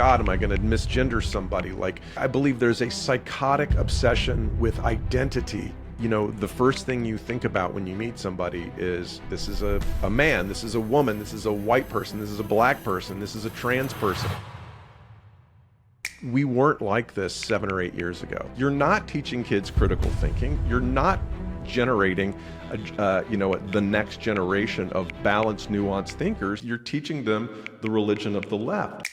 God, am I going to misgender somebody? Like, I believe there's a psychotic obsession with identity. You know, the first thing you think about when you meet somebody is, this is a man, this is a woman, this is a white person, this is a black person, this is a trans person. We weren't like this 7 or 8 years ago. You're not teaching kids critical thinking. You're not generating the next generation of balanced, nuanced thinkers. You're teaching them the religion of the left.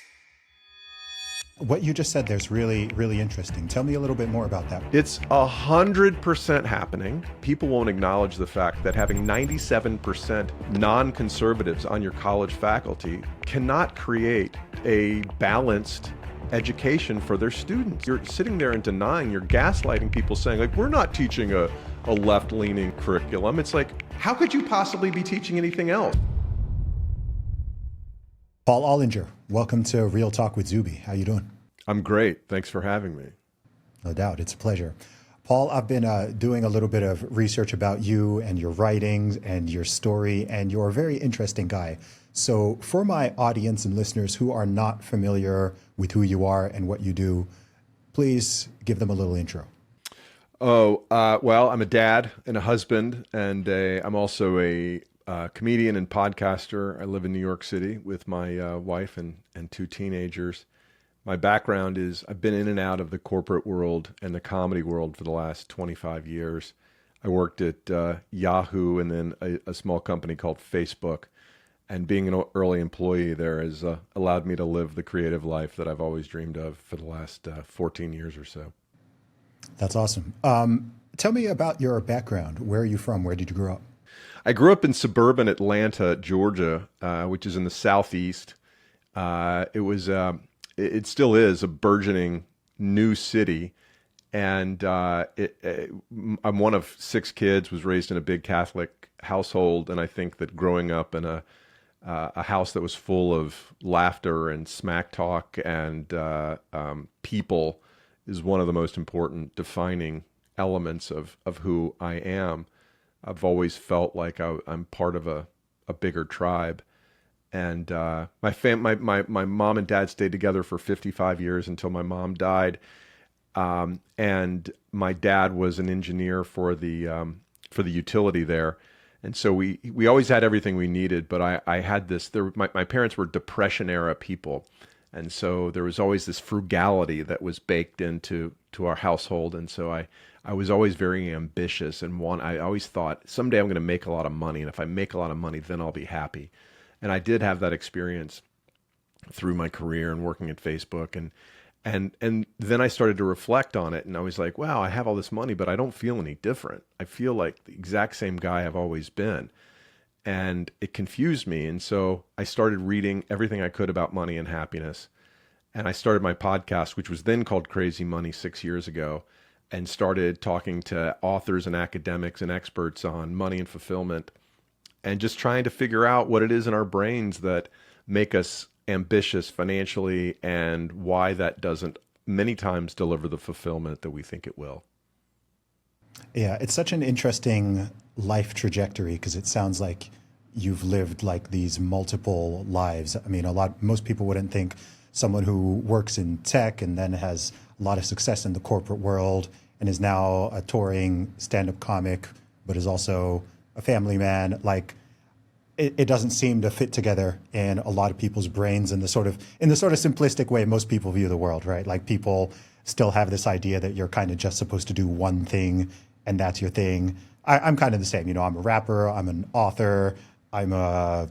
What you just said there's really, really interesting. Tell me a little bit more about that. It's 100% happening. People won't acknowledge the fact that having 97% non-conservatives on your college faculty cannot create a balanced education for their students. You're sitting there and denying, you're gaslighting people, saying, like, we're not teaching a left-leaning curriculum. It's like, how could you possibly be teaching anything else? Paul Ollinger, welcome to Real Talk with Zuby. How you doing? I'm great. Thanks for having me. No doubt. It's a pleasure. Paul, I've been doing a little bit of research about you and your writings and your story, and you're a very interesting guy. So for my audience and listeners who are not familiar with who you are and what you do, please give them a little intro. Well, I'm a dad and a husband, and I'm also a comedian and podcaster. I live in New York City with my wife and 2 teenagers. My background is I've been in and out of the corporate world and the comedy world for the last 25 years. I worked at Yahoo and then a small company called Facebook. And being an early employee there has allowed me to live the creative life that I've always dreamed of for the last 14 years or so. That's awesome. Tell me about your background. Where are you from? Where did you grow up? I grew up in suburban Atlanta, Georgia, which is in the southeast. It still is a burgeoning new city. And I'm one of 6 kids, was raised in a big Catholic household. And I think that growing up in a house that was full of laughter and smack talk and people is one of the most important defining elements of who I am. I've always felt like I'm part of a bigger tribe. And my mom and dad stayed together for 55 years until my mom died. And my dad was an engineer for the utility there. And so we always had everything we needed, but I had this, my parents were Depression era people. And so there was always this frugality that was baked into our household. And so I was always very ambitious and I always thought someday I'm going to make a lot of money. And if I make a lot of money, then I'll be happy. And I did have that experience through my career and working at Facebook. And then I started to reflect on it, and I was like, wow, I have all this money, but I don't feel any different. I feel like the exact same guy I've always been. And it confused me. And so I started reading everything I could about money and happiness. And I started my podcast, which was then called Crazy Money 6 years ago, and started talking to authors and academics and experts on money and fulfillment, and just trying to figure out what it is in our brains that make us ambitious financially and why that doesn't many times deliver the fulfillment that we think it will. Yeah, it's such an interesting life trajectory because it sounds like you've lived like these multiple lives. I mean, most people wouldn't think someone who works in tech and then has a lot of success in the corporate world and is now a touring stand-up comic, but is also a family man, like it doesn't seem to fit together in a lot of people's brains in the sort of simplistic way most people view the world, right? Like people still have this idea that you're kind of just supposed to do one thing and that's your thing. I'm kind of the same. You know, I'm a rapper, I'm an author, I'm a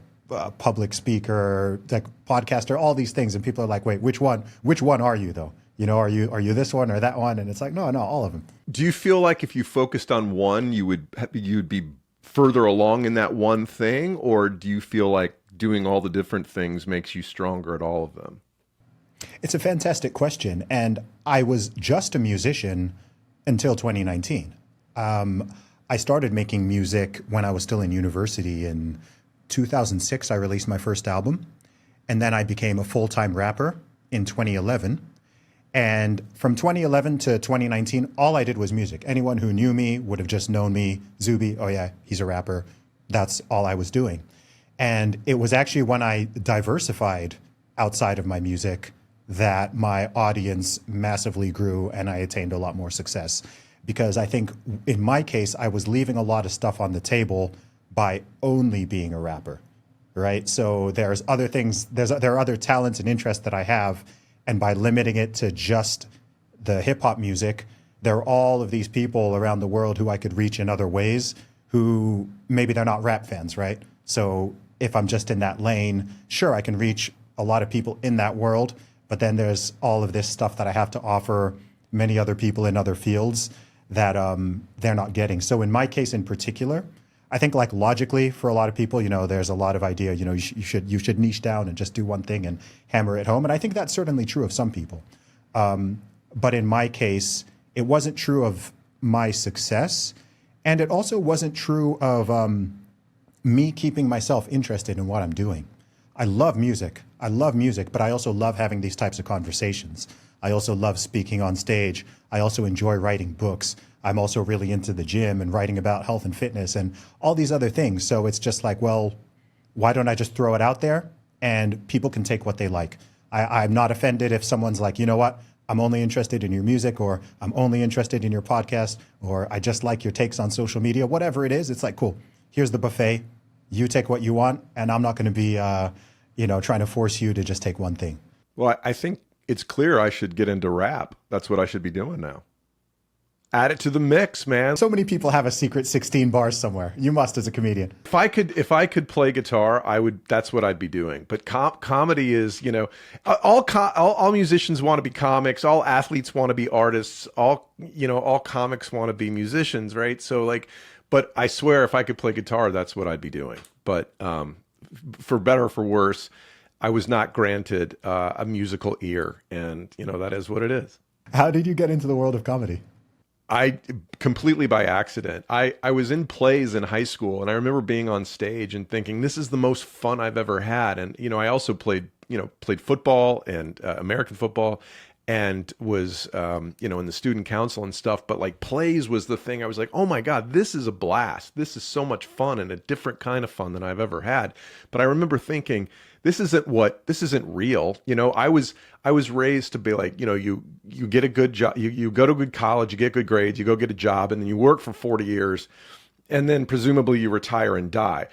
public speaker, like podcaster, all these things. And people are like, wait, which one are you though? You know, are you this one or that one? And it's like, no, all of them. Do you feel like if you focused on one, you'd be further along in that one thing, or do you feel like doing all the different things makes you stronger at all of them? It's a fantastic question. And I was just a musician until 2019. I started making music when I was still in university. In 2006, I released my first album. And then I became a full-time rapper in 2011. And from 2011 to 2019, all I did was music. Anyone who knew me would have just known me, Zuby, oh yeah, he's a rapper. That's all I was doing. And it was actually when I diversified outside of my music that my audience massively grew and I attained a lot more success. Because I think in my case, I was leaving a lot of stuff on the table by only being a rapper, right? So there's other things, there are other talents and interests that I have. And by limiting it to just the hip hop music, there are all of these people around the world who I could reach in other ways who maybe they're not rap fans, right? So if I'm just in that lane, sure, I can reach a lot of people in that world, but then there's all of this stuff that I have to offer many other people in other fields that they're not getting. So in my case in particular, I think like logically for a lot of people, you know, there's a lot of idea, you know, you should niche down and just do one thing and hammer it home. And I think that's certainly true of some people. But in my case, it wasn't true of my success. And it also wasn't true of me keeping myself interested in what I'm doing. I love music, but I also love having these types of conversations. I also love speaking on stage. I also enjoy writing books. I'm also really into the gym and writing about health and fitness and all these other things. So it's just like, well, why don't I just throw it out there and people can take what they like. I'm not offended if someone's like, you know what, I'm only interested in your music, or I'm only interested in your podcast, or I just like your takes on social media, whatever it is. It's like, cool, here's the buffet. You take what you want, and I'm not going to be, trying to force you to just take one thing. Well, I think it's clear I should get into rap. That's what I should be doing now. Add it to the mix, man. So many people have a secret 16 bars somewhere. You must as a comedian. If I could play guitar, I would. That's what I'd be doing. But comedy is, you know, all musicians want to be comics. All athletes want to be artists. All comics want to be musicians, right? So like, but I swear, if I could play guitar, that's what I'd be doing. But for better or for worse, I was not granted a musical ear, and you know that is what it is. How did you get into the world of comedy? I completely by accident. I was in plays in high school, and I remember being on stage and thinking, this is the most fun I've ever had. And, you know, I also played football and American football, and was, in the student council and stuff. But like plays was the thing. I was like, oh my God, this is a blast. This is so much fun, and a different kind of fun than I've ever had. But I remember thinking, this isn't real. You know, I was raised to be like, you know, you get a good job, you go to a good college, you get good grades, you go get a job, and then you work for 40 years, and then presumably you retire and die.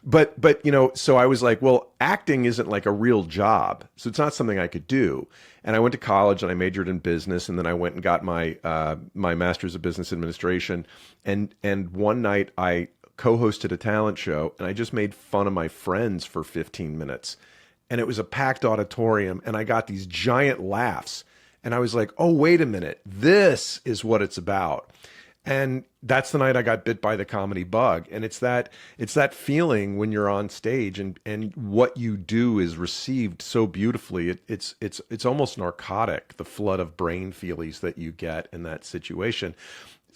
But you know, so I was like, well, acting isn't like a real job, so it's not something I could do. And I went to college and I majored in business, and then I went and got my my master's of business administration. And one night I co-hosted a talent show, and I just made fun of my friends for 15 minutes. And it was a packed auditorium, and I got these giant laughs. And I was like, oh, wait a minute, this is what it's about. And that's the night I got bit by the comedy bug. And it's that feeling when you're on stage and what you do is received so beautifully. It's almost narcotic, the flood of brain feelies that you get in that situation.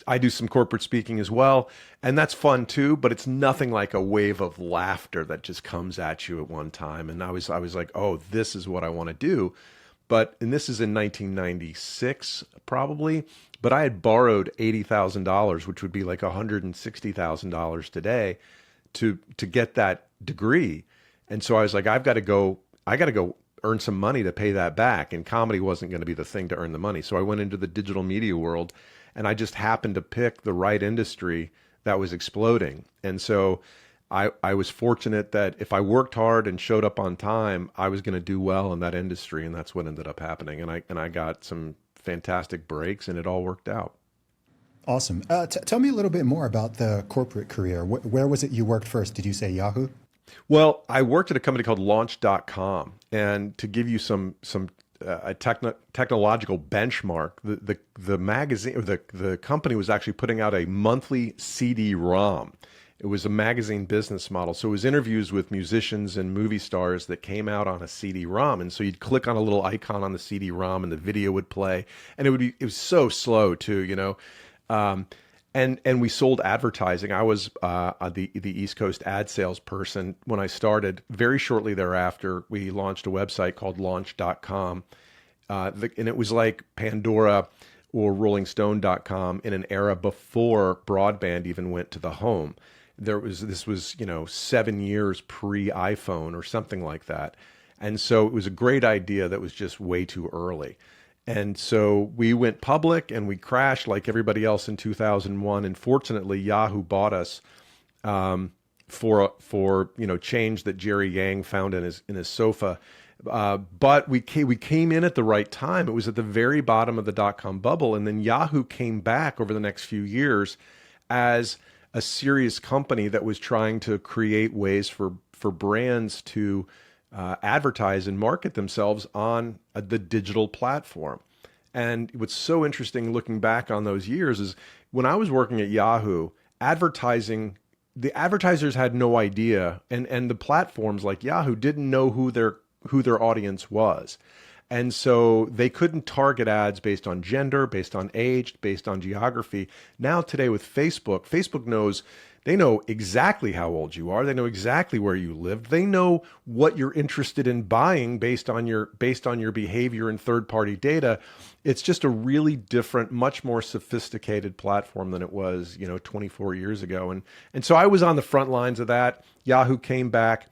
I do some corporate speaking as well, and that's fun too, but it's nothing like a wave of laughter that just comes at you at one time. And I was like, oh, this is what I want to do. And this is in 1996 probably, but I had borrowed $80,000, which would be like $160,000 today to get that degree. And so I was like, I got to go earn some money to pay that back. And comedy wasn't going to be the thing to earn the money. So I went into the digital media world, and I just happened to pick the right industry that was exploding. And so I was fortunate that if I worked hard and showed up on time, I was going to do well in that industry. And that's what ended up happening. And I got some fantastic breaks, and it all worked out. Awesome. Tell me a little bit more about the corporate career. Where was it you worked first? Did you say Yahoo? Well, I worked at a company called Launch.com. And to give you some a technological benchmark, the magazine, or the company was actually putting out a monthly CD-ROM. It was a magazine business model. So it was interviews with musicians and movie stars that came out on a CD-ROM. And so you'd click on a little icon on the CD-ROM, and the video would play. And it was so slow too, you know. And we sold advertising. I was the East Coast ad salesperson when I started. Very shortly thereafter, we launched a website called Launch.com. And it was like Pandora or RollingStone.com in an era before broadband even went to the home. This was 7 years pre-iPhone or something like that. And so it was a great idea that was just way too early. And so we went public and we crashed like everybody else in 2001. And fortunately, Yahoo bought us for change that Jerry Yang found in his sofa. But we came in at the right time. It was at the very bottom of the dot-com bubble, and then Yahoo came back over the next few years as a serious company that was trying to create ways for brands to advertise and market themselves on the digital platform. And what's so interesting looking back on those years is when I was working at Yahoo, the advertisers had no idea, and the platforms like Yahoo didn't know who their audience was. And so they couldn't target ads based on gender, based on age, based on geography. Now today with Facebook, they know exactly how old you are. They know exactly where you lived. They know what you're interested in buying based on your behavior and third-party data. It's just a really different, much more sophisticated platform than it was, 24 years ago. And so I was on the front lines of that. Yahoo came back.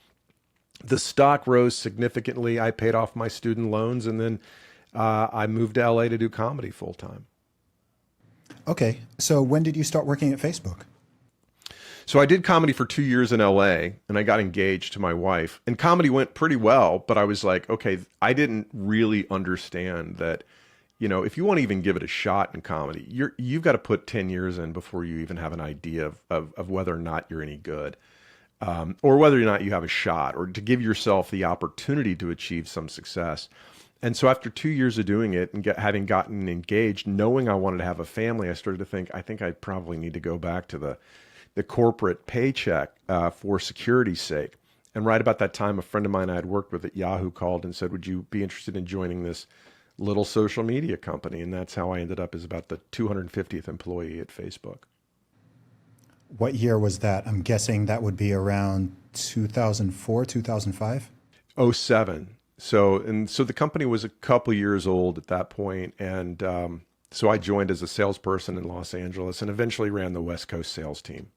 The stock rose significantly. I paid off my student loans, and then I moved to LA to do comedy full time. Okay. So when did you start working at Facebook? So I did comedy for 2 years in LA, and I got engaged to my wife, and comedy went pretty well, but I was like, okay, I didn't really understand that, if you want to even give it a shot in comedy, you've got to put 10 years in before you even have an idea of whether or not you're any good. Or whether or not you have a shot, or to give yourself the opportunity to achieve some success. And so after 2 years of doing it and having gotten engaged, knowing I wanted to have a family, I started to think, I think I probably need to go back to the corporate paycheck for security's sake. And right about that time, a friend of mine I had worked with at Yahoo called and said, would you be interested in joining this little social media company? And that's how I ended up as about the 250th employee at Facebook. What year was that? I'm guessing that would be around 2004, 2005? 07. So the company was a couple years old at that point, and so I joined as a salesperson in Los Angeles and eventually ran the West Coast sales team.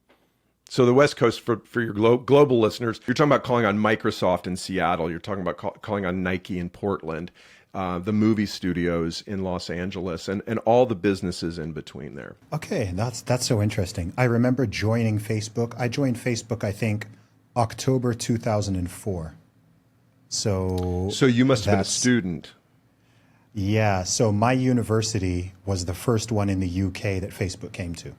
So the West Coast, for your global listeners, you're talking about calling on Microsoft in Seattle. You're talking about calling on Nike in Portland, the movie studios in Los Angeles, and all the businesses in between there. Okay, that's so interesting. I remember joining Facebook. I joined Facebook, I think, October 2004. So you must have been a student. Yeah, so my university was the first one in the UK that Facebook came to.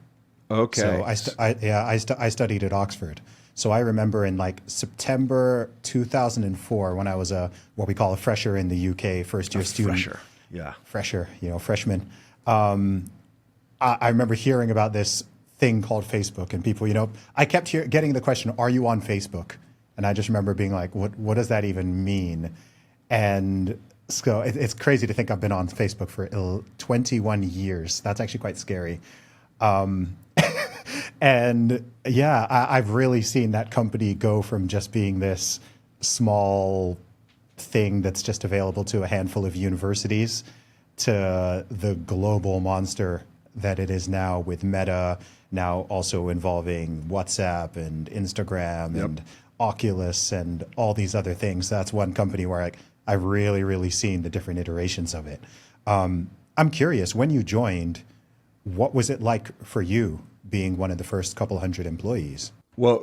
Okay. So I studied at Oxford. So I remember in like September 2004 when I was what we call a fresher in the UK, first year student. Fresher, yeah. Fresher, freshman. I remember hearing about this thing called Facebook, and people, I kept getting the question, are you on Facebook? And I just remember being like, what does that even mean? And so it's crazy to think I've been on Facebook for 21 years. That's actually quite scary. And yeah, I've really seen that company go from just being this small thing that's just available to a handful of universities to the global monster that it is now, with Meta now also involving WhatsApp and Instagram and Oculus and all these other things. That's one company where I've really, really seen the different iterations of it. I'm curious, when you joined, what was it like for you being one of the first couple hundred employees? Well,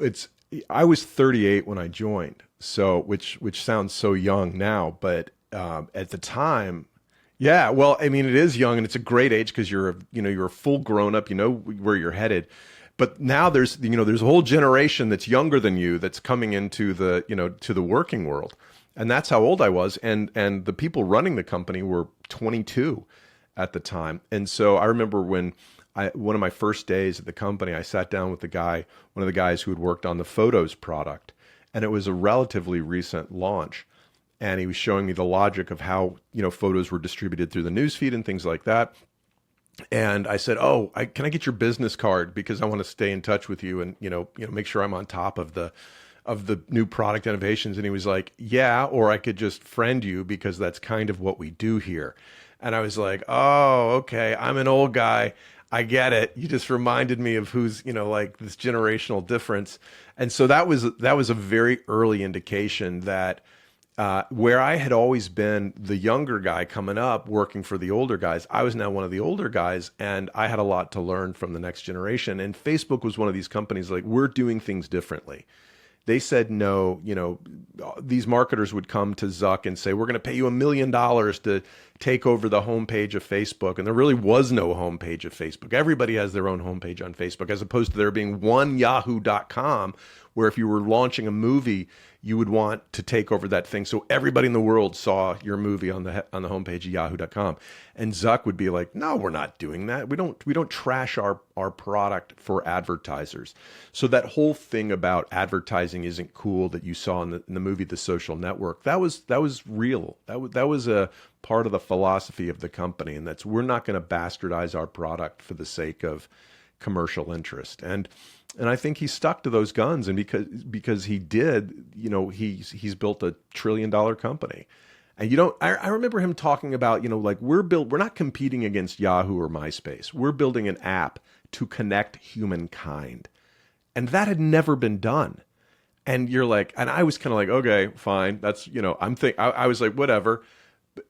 I was 38 when I joined, so which sounds so young now, but at the time, yeah. Well, I mean, it is young, and it's a great age because you're a full grown up. You know where you're headed. But now there's a whole generation that's younger than you that's coming into the working world, and that's how old I was. And the people running the company were 22 at the time, and so I remember when one of my first days at the company, I sat down with one of the guys who had worked on the Photos product, and it was a relatively recent launch. And he was showing me the logic of how, photos were distributed through the newsfeed and things like that. And I said, can I get your business card? Because I want to stay in touch with you and, make sure I'm on top of the new product innovations. And he was like, yeah, or I could just friend you because that's kind of what we do here. And I was like, oh, okay, I'm an old guy. I get it. You just reminded me of who's, like this generational difference. And so that was a very early indication that where I had always been the younger guy coming up, working for the older guys, I was now one of the older guys, and I had a lot to learn from the next generation. And Facebook was one of these companies like, we're doing things differently. They said no, these marketers would come to Zuck and say, we're going to pay you $1 million to take over the homepage of Facebook. And there really was no homepage of Facebook. Everybody has their own homepage on Facebook, as opposed to there being one yahoo.com, where if you were launching a movie, you would want to take over that thing so everybody in the world saw your movie on the homepage of yahoo.com. And Zuck would be like, no, we're not doing that. We don't trash our product for advertisers. So that whole thing about advertising isn't cool that you saw in the movie The Social Network, that was real. That was a part of the philosophy of the company, and that's, we're not going to bastardize our product for the sake of commercial interest. And I think he stuck to those guns, and because he did, he's built $1 trillion company. And I remember him talking about, like, we're not competing against Yahoo or MySpace. We're building an app to connect humankind. And that had never been done. And you're like, and I was kind of like, okay, fine. That's, I was like, whatever.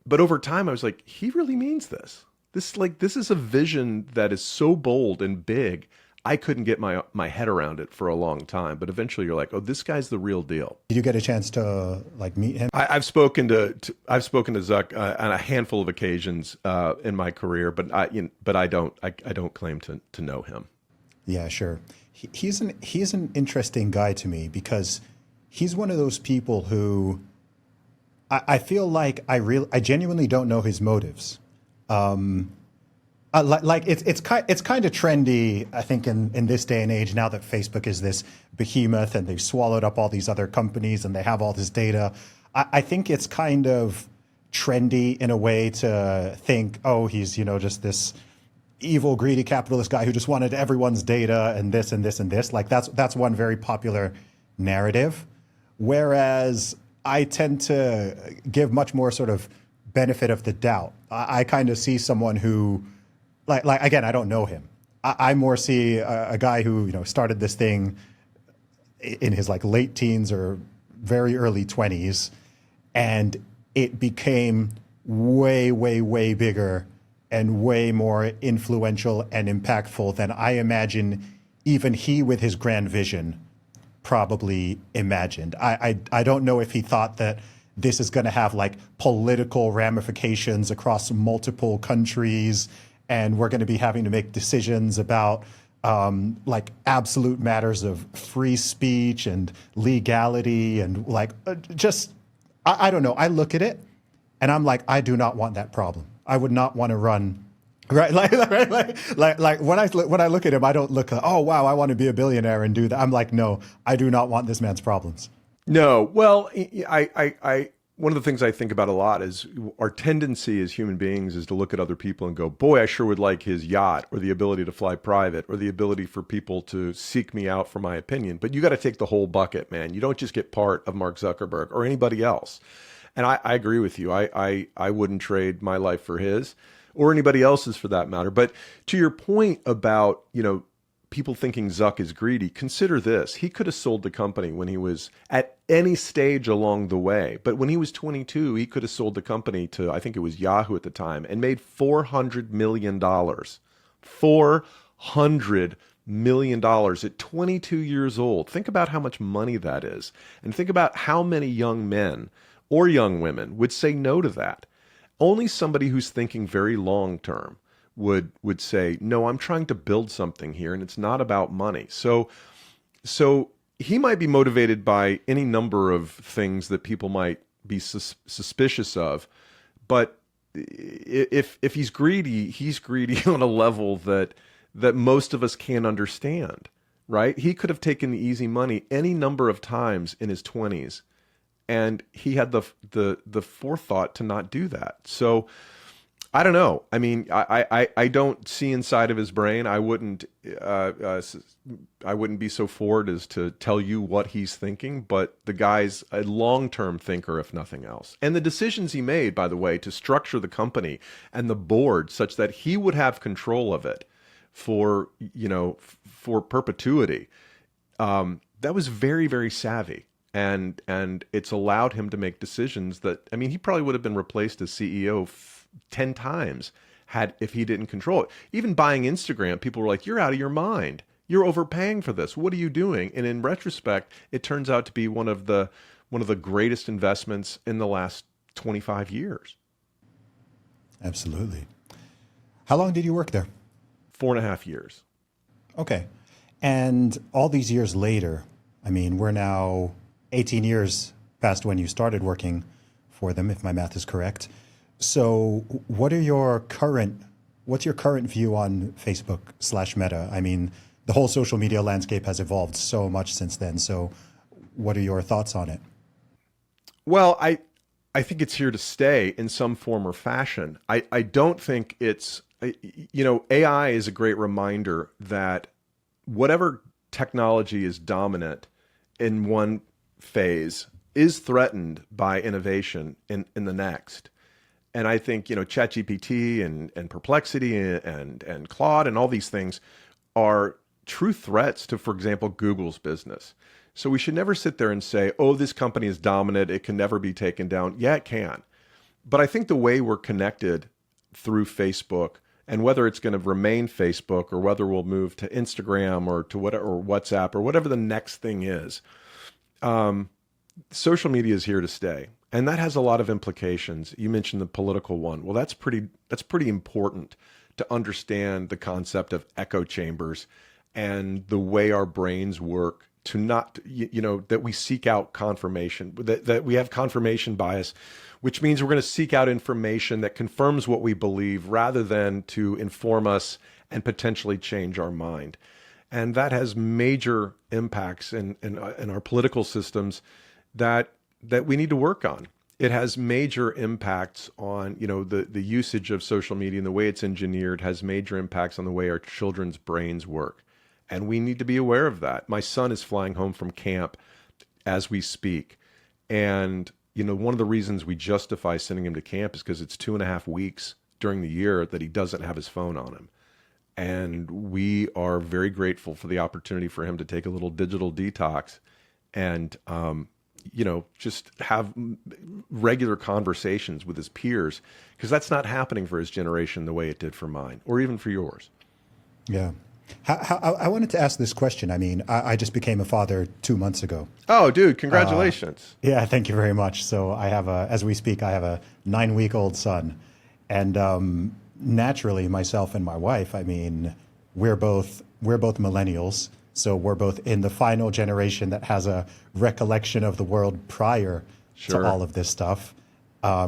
But over time I was like, he really means this. This is a vision that is so bold and big. I couldn't get my head around it for a long time, but eventually you're like, oh, this guy's the real deal. Did you get a chance to meet him? I've spoken to Zuck on a handful of occasions in my career, but I don't claim to know him. Yeah, sure. He's an interesting guy to me, because he's one of those people who I feel like I genuinely don't know his motives. It's kind of trendy, I think, in this day and age, now that Facebook is this behemoth and they've swallowed up all these other companies and they have all this data. I think it's kind of trendy in a way to think, oh, he's, just this evil, greedy capitalist guy who just wanted everyone's data and this and this and this. Like, that's one very popular narrative. Whereas I tend to give much more sort of benefit of the doubt. I kind of see someone who, like again, I don't know him. I more see a guy who, started this thing in his like late teens or very early 20s, and it became way, way, way bigger and way more influential and impactful than I imagine even he, with his grand vision, probably imagined. I don't know if he thought that this is going to have like political ramifications across multiple countries, and we're going to be having to make decisions about like absolute matters of free speech and legality and like I don't know. I look at it and I'm like, I do not want that problem. I would not want to run. Right, like when I look at him, I don't look, oh wow, I want to be a billionaire and do that. I'm like, no, I do not want this man's problems. No, well, I one of the things I think about a lot is our tendency as human beings is to look at other people and go, boy, I sure would like his yacht, or the ability to fly private, or the ability for people to seek me out for my opinion. But you got to take the whole bucket, man. You don't just get part of Mark Zuckerberg or anybody else. And I agree with you. I wouldn't trade my life for his, or anybody else's for that matter. But to your point about, people thinking Zuck is greedy, consider this. He could have sold the company when he was at any stage along the way. But when he was 22, he could have sold the company to, I think it was Yahoo at the time, and made $400 million. $400 million at 22 years old. Think about how much money that is. And think about how many young men or young women would say no to that. Only somebody who's thinking very long term would say, no, I'm trying to build something here, and it's not about money. So he might be motivated by any number of things that people might be suspicious of, but if he's greedy on a level that most of us can't understand, right? He could have taken the easy money any number of times in his 20s, and he had the forethought to not do that. So I don't know. I mean, I don't see inside of his brain. I wouldn't be so forward as to tell you what he's thinking, but the guy's a long-term thinker, if nothing else. And the decisions he made, by the way, to structure the company and the board such that he would have control of it for perpetuity, that was very, very savvy. and it's allowed him to make decisions that, I mean, he probably would have been replaced as CEO 10 times had if he didn't control it. Even buying Instagram, people were like, "You're out of your mind. You're overpaying for this. What are you doing?" And in retrospect, it turns out to be one of the greatest investments in the last 25 years. Absolutely. How long did you work there? 4.5 years. Okay. And all these years later, I mean, we're now 18 years past when you started working for them, if my math is correct. So what's your current view on Facebook/Meta? I mean, the whole social media landscape has evolved so much since then. So what are your thoughts on it? Well, I think it's here to stay in some form or fashion. I don't think it's, AI is a great reminder that whatever technology is dominant in one phase is threatened by innovation in the next. And I think, ChatGPT and Perplexity and Claude and all these things are true threats to, for example, Google's business. So we should never sit there and say, oh, this company is dominant, it can never be taken down. Yeah, it can. But I think the way we're connected through Facebook, and whether it's going to remain Facebook or whether we'll move to Instagram or to whatever, or WhatsApp or whatever the next thing is, social media is here to stay. And that has a lot of implications. You mentioned the political one. Well, that's pretty important to understand the concept of echo chambers and the way our brains work, to not, that we seek out confirmation, that we have confirmation bias, which means we're going to seek out information that confirms what we believe rather than to inform us and potentially change our mind. And that has major impacts in our political systems that we need to work on. It has major impacts on, the usage of social media and the way it's engineered has major impacts on the way our children's brains work. And we need to be aware of that. My son is flying home from camp as we speak. And, one of the reasons we justify sending him to camp is because it's 2.5 weeks during the year that he doesn't have his phone on him. And we are very grateful for the opportunity for him to take a little digital detox and, just have regular conversations with his peers, because that's not happening for his generation the way it did for mine or even for yours. Yeah. I wanted to ask this question. I mean, I just became a father 2 months ago. Oh, dude, congratulations. Yeah, thank you very much. So as we speak, I have a 9-week-old son. And naturally, myself and my wife, I mean, we're both millennials. So we're both in the final generation that has a recollection of the world prior to all of this stuff.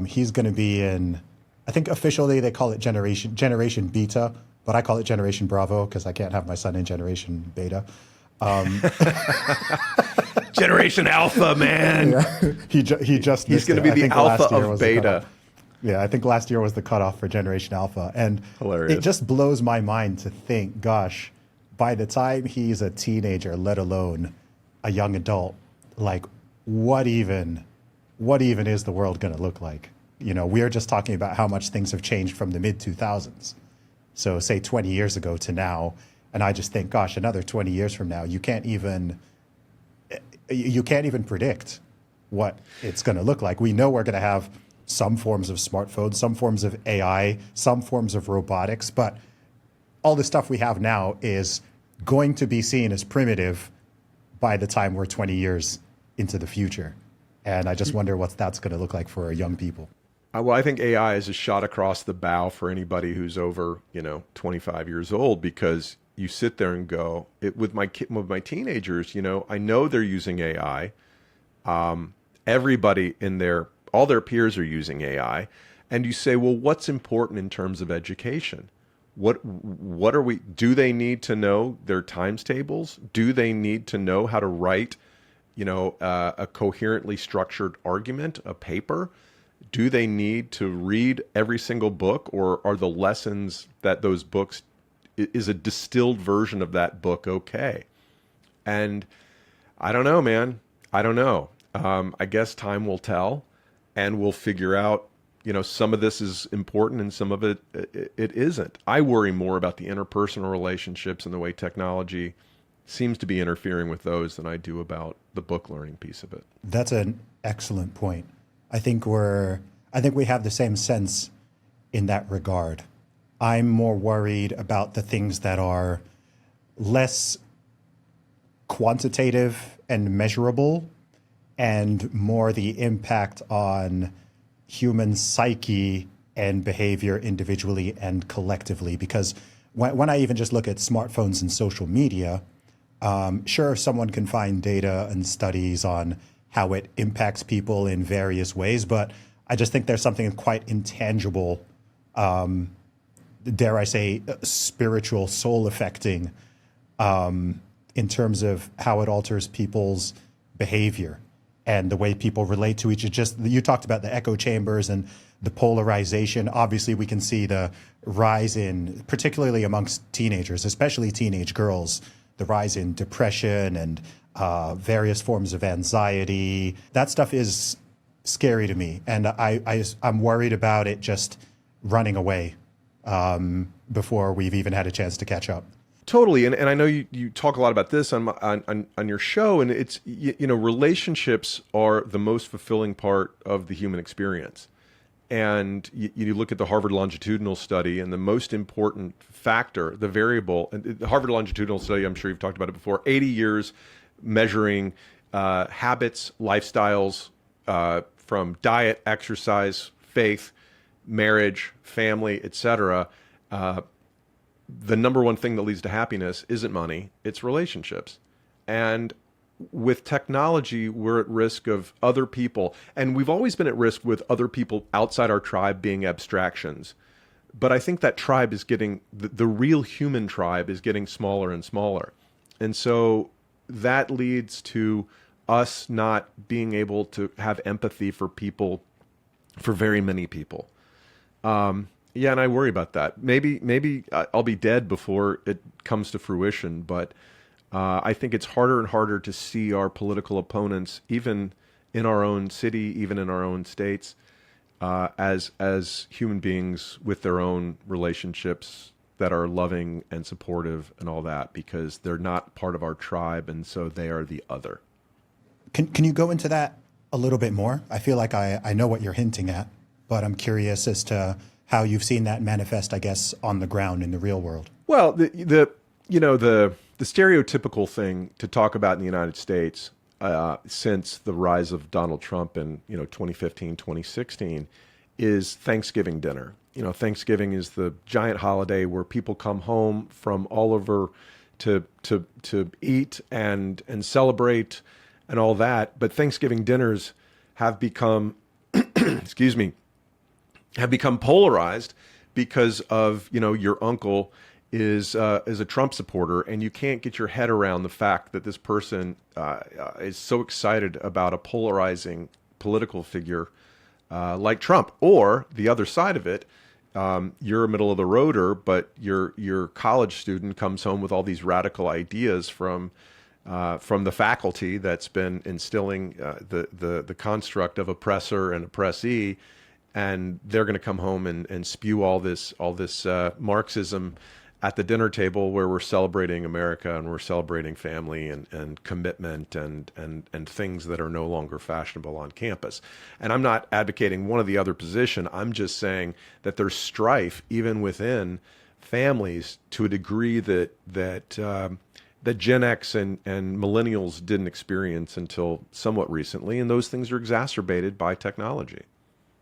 He's going to be in, I think officially they call it Generation Beta, but I call it Generation Bravo because I can't have my son in Generation Beta. Generation Alpha, man. Yeah. He's going to be the alpha of beta. Yeah, I think last year was the cutoff for Generation Alpha. And hilarious. It just blows my mind to think, gosh, by the time he's a teenager, let alone a young adult, like what even is the world going to look like? We're just talking about how much things have changed from the mid 2000s. So say 20 years ago to now. And I just think, gosh, another 20 years from now, you can't even predict what it's going to look like. We know we're going to have some forms of smartphones, some forms of AI, some forms of robotics, but all the stuff we have now is going to be seen as primitive by the time we're 20 years into the future. And I just wonder what that's going to look like for our young people. Well, I think AI is a shot across the bow for anybody who's over, 25 years old, because you sit there and go, with my teenagers, I know they're using AI. Everybody all their peers are using AI. And you say, well, what's important in terms of education? Do they need to know their times tables? Do they need to know how to write, a coherently structured argument, a paper? Do they need to read every single book, or are the lessons that those books, is a distilled version of that book okay? And I don't know, man. I don't know. I guess time will tell, and we'll figure out, some of this is important and some of it isn't. I worry more about the interpersonal relationships and the way technology seems to be interfering with those than I do about the book learning piece of it. That's an excellent point. I think we have the same sense in that regard. I'm more worried about the things that are less quantitative and measurable and more the impact on human psyche and behavior individually and collectively. Because when I even just look at smartphones and social media, sure, someone can find data and studies on how it impacts people in various ways, but I just think there's something quite intangible, dare I say, spiritual, soul affecting, in terms of how it alters people's behavior and the way people relate to each other. Just you talked about the echo chambers and the polarization. Obviously, we can see the rise in, particularly amongst teenagers, especially teenage girls, the rise in depression and various forms of anxiety. That stuff is scary to me, and I'm worried about it just running away before we've even had a chance to catch up. Totally, and I know you talk a lot about this on your show, and it's relationships are the most fulfilling part of the human experience. And you look at the Harvard longitudinal study, and the most important factor, the variable, and the Harvard longitudinal study, I'm sure you've talked about it before, 80 years measuring habits, lifestyles, from diet, exercise, faith, marriage, family, etc. The number one thing that leads to happiness isn't money, it's relationships. And with technology, we're at risk of other people. And we've always been at risk with other people outside our tribe being abstractions. But I think that tribe is getting, the real human tribe is getting smaller and smaller. And so that leads to us not being able to have empathy for people, for very many people. Yeah, and I worry about that. Maybe I'll be dead before it comes to fruition, but I think it's harder and harder to see our political opponents, even in our own city, even in our own states, as human beings with their own relationships that are loving and supportive and all that, because they're not part of our tribe, and so they are the other. Can you go into that a little bit more? I feel like I know what you're hinting at, but I'm curious as to how you've seen that manifest, I guess, on the ground in the real world. Well, the stereotypical thing to talk about in the United States since the rise of Donald Trump in 2015, 2016 is Thanksgiving dinner. Thanksgiving is the giant holiday where people come home from all over to eat and celebrate and all that. But Thanksgiving dinners have become have become polarized because of your uncle is a Trump supporter, and you can't get your head around the fact that this person is so excited about a polarizing political figure like Trump. Or the other side of it, you're a middle of the roader, but your college student comes home with all these radical ideas from the faculty that's been instilling the construct of oppressor and oppressee, and they're going to come home and spew all this Marxism at the dinner table where we're celebrating America and we're celebrating family and commitment and things that are no longer fashionable on campus. And I'm not advocating one or the other position. I'm just saying that there's strife even within families to a degree that Gen X and millennials didn't experience until somewhat recently. And those things are exacerbated by technology.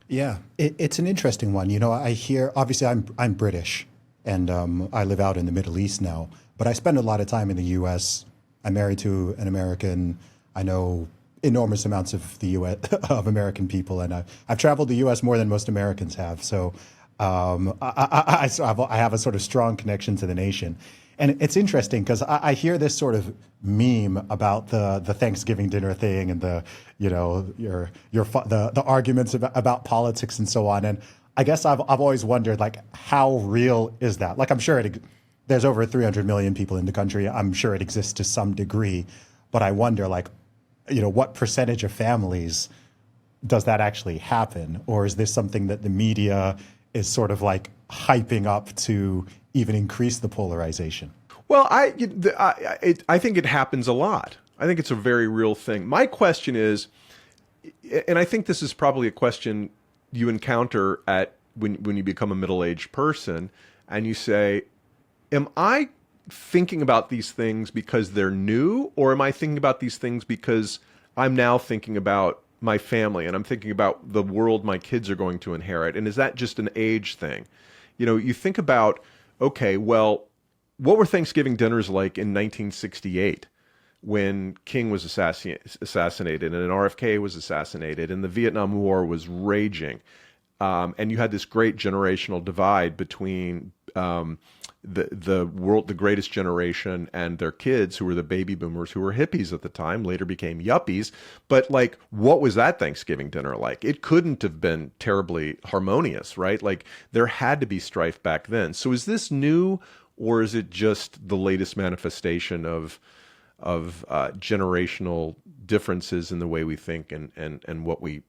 Yeah, it's an interesting one. I hear, obviously I'm British, and I live out in the Middle East now, but I spend a lot of time in the U.S. I'm married to an American. I know enormous amounts of the U.S. of American people, and I've traveled the U.S. more than most Americans have. So I have a sort of strong connection to the nation. And it's interesting because I hear this sort of meme about the Thanksgiving dinner thing and the arguments about politics and so on. And I guess I've always wondered, like, how real is that? Like, I'm sure there's over 300 million people in the country. I'm sure it exists to some degree, but I wonder, like, what percentage of families does that actually happen? Or is this something that the media is sort of like hyping up to even increase the polarization? Well, I think it happens a lot. I think it's a very real thing. My question is, and I think this is probably a question you encounter at when you become a middle-aged person, and you say, "Am I thinking about these things because they're new, or am I thinking about these things because I'm now thinking about my family and I'm thinking about the world my kids are going to inherit? And is that just an age thing?" You think about, okay, well, what were Thanksgiving dinners like in 1968 when King was assassinated and RFK was assassinated and the Vietnam War was raging? And you had this great generational divide between the greatest generation and their kids, who were the baby boomers, who were hippies at the time, later became yuppies. But like, what was that Thanksgiving dinner like? It couldn't have been terribly harmonious, right? Like, there had to be strife back then. So is this new, or is it just the latest manifestation of generational differences in the way we think and what we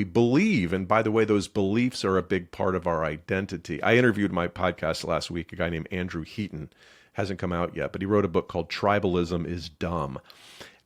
believe? And by the way, those beliefs are a big part of our identity. I interviewed my podcast last week, a guy named Andrew Heaton. Hasn't come out yet, but he wrote a book called Tribalism is Dumb.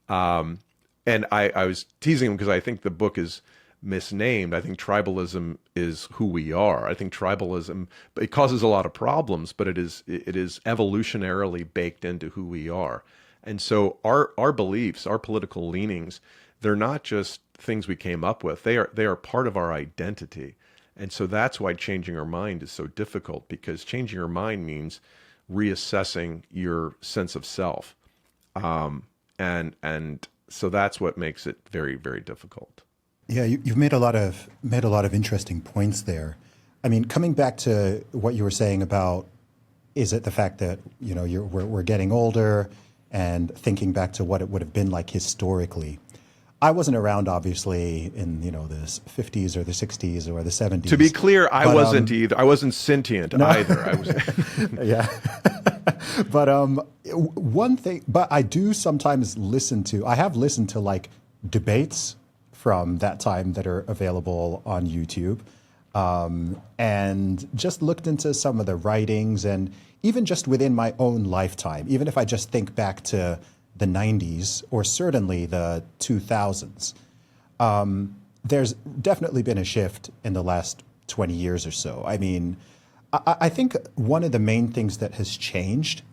And I was teasing him because I think the book is misnamed. I think tribalism is who we are. I think tribalism, it causes a lot of problems, but it is evolutionarily baked into who we are. And so our beliefs, our political leanings, they're not just things we came up with. They are part of our identity. And so that's why changing our mind is so difficult, because changing your mind means reassessing your sense of self. And so that's what makes it very, very difficult. Yeah, you've made a lot of interesting points there. I mean, coming back to what you were saying about, is it the fact that we're getting older, and thinking back to what it would have been like historically. I wasn't around, obviously, in the 50s or the 60s or the 70s. To be clear, I wasn't either. I wasn't sentient either. I was. Yeah. But one thing, but I do sometimes I have listened to like debates from that time that are available on YouTube, and just looked into some of the writings, and even just within my own lifetime, even if I just think back to the 90s or certainly the 2000s, there's definitely been a shift in the last 20 years or so. I mean, I think one of the main things that has changed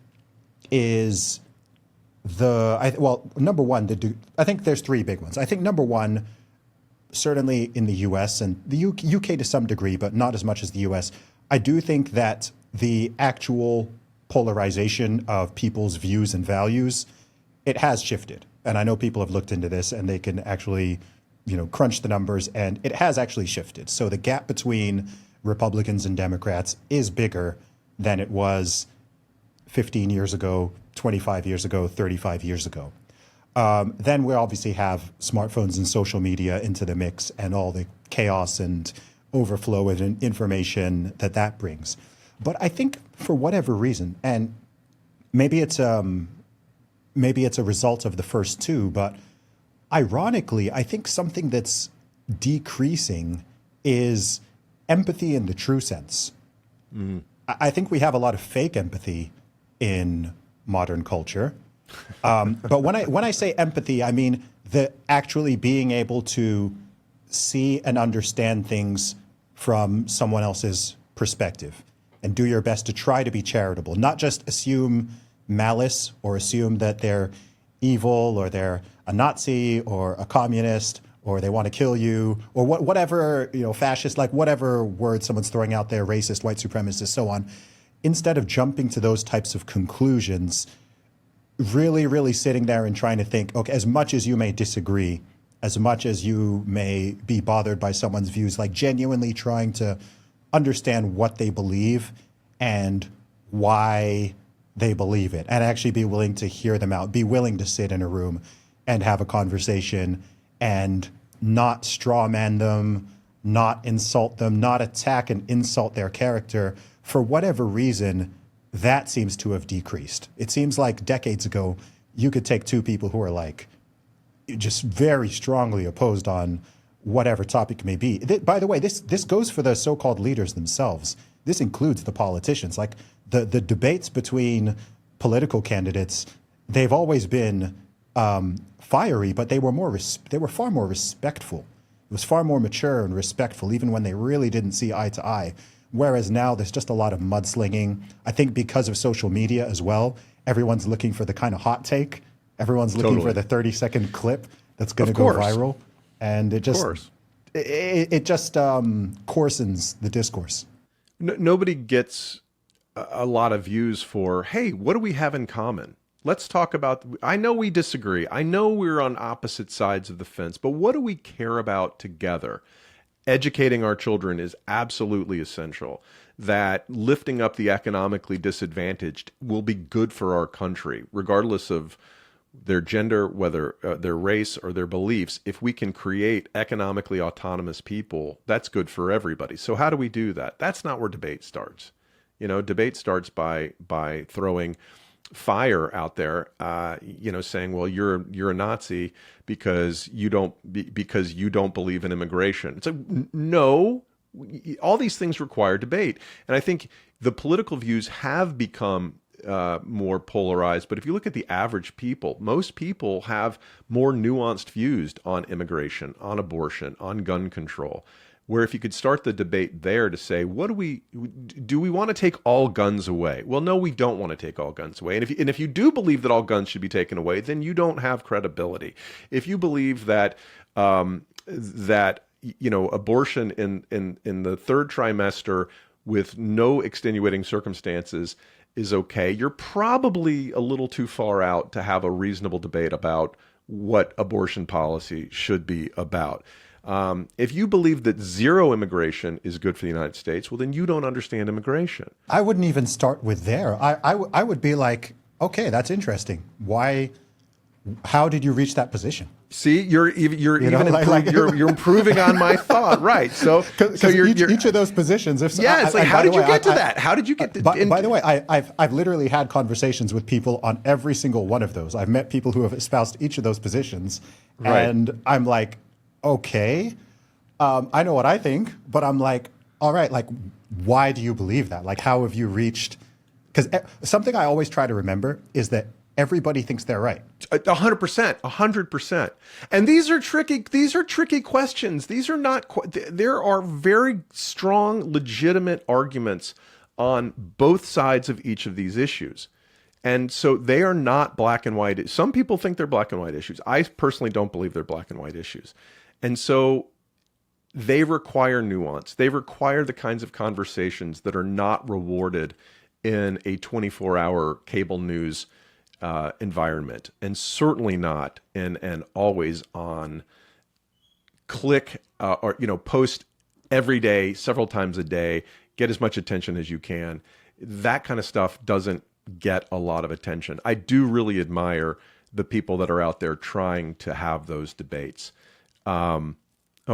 is number one, I think there's three big ones. I think number one, certainly in the US and the UK to some degree, but not as much as the US, I do think that the actual polarization of people's views and values, it has shifted. And I know people have looked into this and they can actually, crunch the numbers, and it has actually shifted. So the gap between Republicans and Democrats is bigger than it was 15 years ago, 25 years ago, 35 years ago. Then we obviously have smartphones and social media into the mix, and all the chaos and overflow of information that brings. But I think for whatever reason, and maybe it's a result of the first two, but ironically, I think something that's decreasing is empathy in the true sense. Mm. I think we have a lot of fake empathy in modern culture. But when I say empathy, I mean the actually being able to see and understand things from someone else's perspective, and do your best to try to be charitable, not just assume malice or assume that they're evil or they're a Nazi or a communist or they want to kill you or whatever, fascist, like whatever word someone's throwing out there, racist, white supremacist, so on. Instead of jumping to those types of conclusions, really, really sitting there and trying to think, okay, as much as you may disagree, as much as you may be bothered by someone's views, like genuinely trying to understand what they believe and why they believe it, and actually be willing to hear them out, be willing to sit in a room and have a conversation and not straw man them, not insult them, not attack and insult their character. For whatever reason, that seems to have decreased. It seems like decades ago, you could take two people who are like just very strongly opposed on whatever topic may be. By the way, this goes for the so-called leaders themselves. This includes the politicians. Like the debates between political candidates, they've always been fiery, but they were far more respectful. It was far more mature and respectful, even when they really didn't see eye to eye. Whereas now there's just a lot of mudslinging. I think because of social media as well, everyone's looking for the kind of hot take. Everyone's looking for the 30-second clip that's going to go viral, and it just coarsens the discourse. Nobody gets a lot of views for, hey, what do we have in common? Let's talk about, I know we disagree. I know we're on opposite sides of the fence, but what do we care about together? Educating our children is absolutely essential. That lifting up the economically disadvantaged will be good for our country, regardless of their gender, whether their race or their beliefs. If we can create economically autonomous people, that's good for everybody. So how do we do that? That's not where debate starts. Debate starts by throwing fire out there, saying, well, you're a Nazi because you don't believe in immigration. It's like, no, all these things require debate. And I think the political views have become more polarized. But if you look at the average people, most people have more nuanced views on immigration, on abortion, on gun control. Where if you could start the debate there to say, do we want to take all guns away? Well, no, we don't want to take all guns away. And if you do believe that all guns should be taken away, then you don't have credibility. If you believe that abortion in the third trimester with no extenuating circumstances is okay, you're probably a little too far out to have a reasonable debate about what abortion policy should be about. If you believe that zero immigration is good for the United States, well, then you don't understand immigration. I wouldn't even start with there. I would be like, okay, that's interesting. Why? How did you reach that position? See, you're improving on my thought, right? So each of those positions. How did you get to that? How did you get to? By the way, I've literally had conversations with people on every single one of those. I've met people who have espoused each of those positions, and I'm like, okay, I know what I think, but I'm like, all right, like, why do you believe that? Like, how have you reached? Because something I always try to remember is that everybody thinks they're right. 100%, 100%. And these are tricky questions. These are not, there are very strong, legitimate arguments on both sides of each of these issues. And so they are not black and white. Some people think they're black and white issues. I personally don't believe they're black and white issues. And so they require nuance. They require the kinds of conversations that are not rewarded in a 24-hour cable news environment, and certainly not in an always on click or post every day, several times a day, get as much attention as you can. That kind of stuff doesn't get a lot of attention. I do really admire the people that are out there trying to have those debates. Oh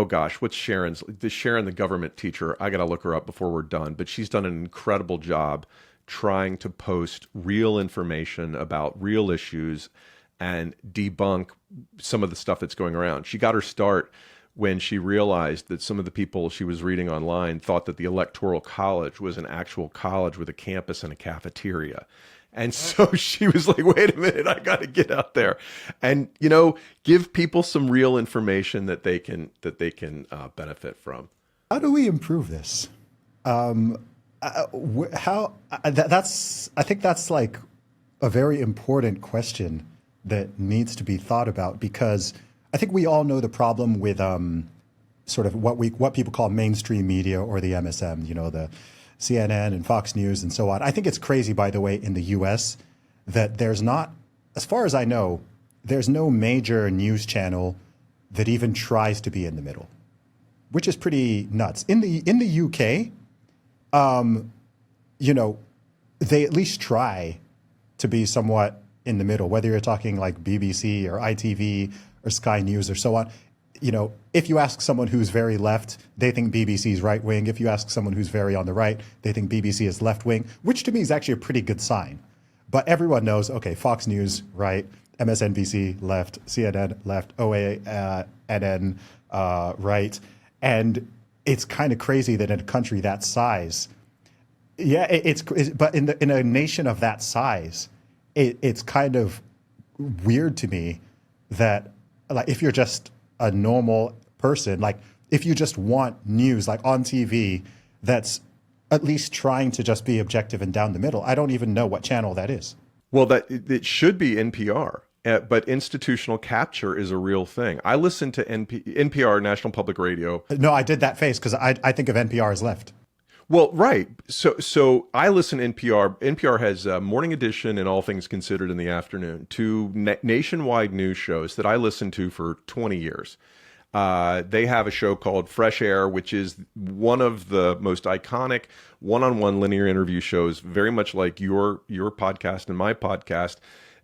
gosh, what's Sharon, the government teacher? I got to look her up before we're done, but she's done an incredible job trying to post real information about real issues and debunk some of the stuff that's going around. She got her start when she realized that some of the people she was reading online thought that the Electoral College was an actual college with a campus and a cafeteria. And so she was like, wait a minute, I got to get out there and, give people some real information that they can benefit from. How do we improve this? I think that's like a very important question that needs to be thought about, because I think we all know the problem with sort of what people call mainstream media, or the MSM, the CNN and Fox News and so on. I think it's crazy, by the way, in the US that there's not, as far as I know, there's no major news channel that even tries to be in the middle, which is pretty nuts. In the UK, they at least try to be somewhat in the middle, whether you're talking like BBC or ITV or Sky News or so on. If you ask someone who's very left, they think BBC is right wing. If you ask someone who's very on the right, they think BBC is left wing, which to me is actually a pretty good sign. But everyone knows, okay, Fox News, right, MSNBC, left, CNN, left, OANN, right. And it's kind of crazy that in a country that size, but in a nation of that size, it's kind of weird to me that, like, if you're just a normal person, like if you just want news like on TV that's at least trying to just be objective and down the middle, I don't even know what channel that is. Well, that it should be NPR, but institutional capture is a real thing. I listen to NPR, National Public Radio. No, I did that face because I think of NPR as left. Well, right. So I listen to NPR. NPR has Morning Edition and All Things Considered in the afternoon, two nationwide news shows that I listened to for 20 years. They have a show called Fresh Air, which is one of the most iconic one-on-one linear interview shows, very much like your podcast and my podcast,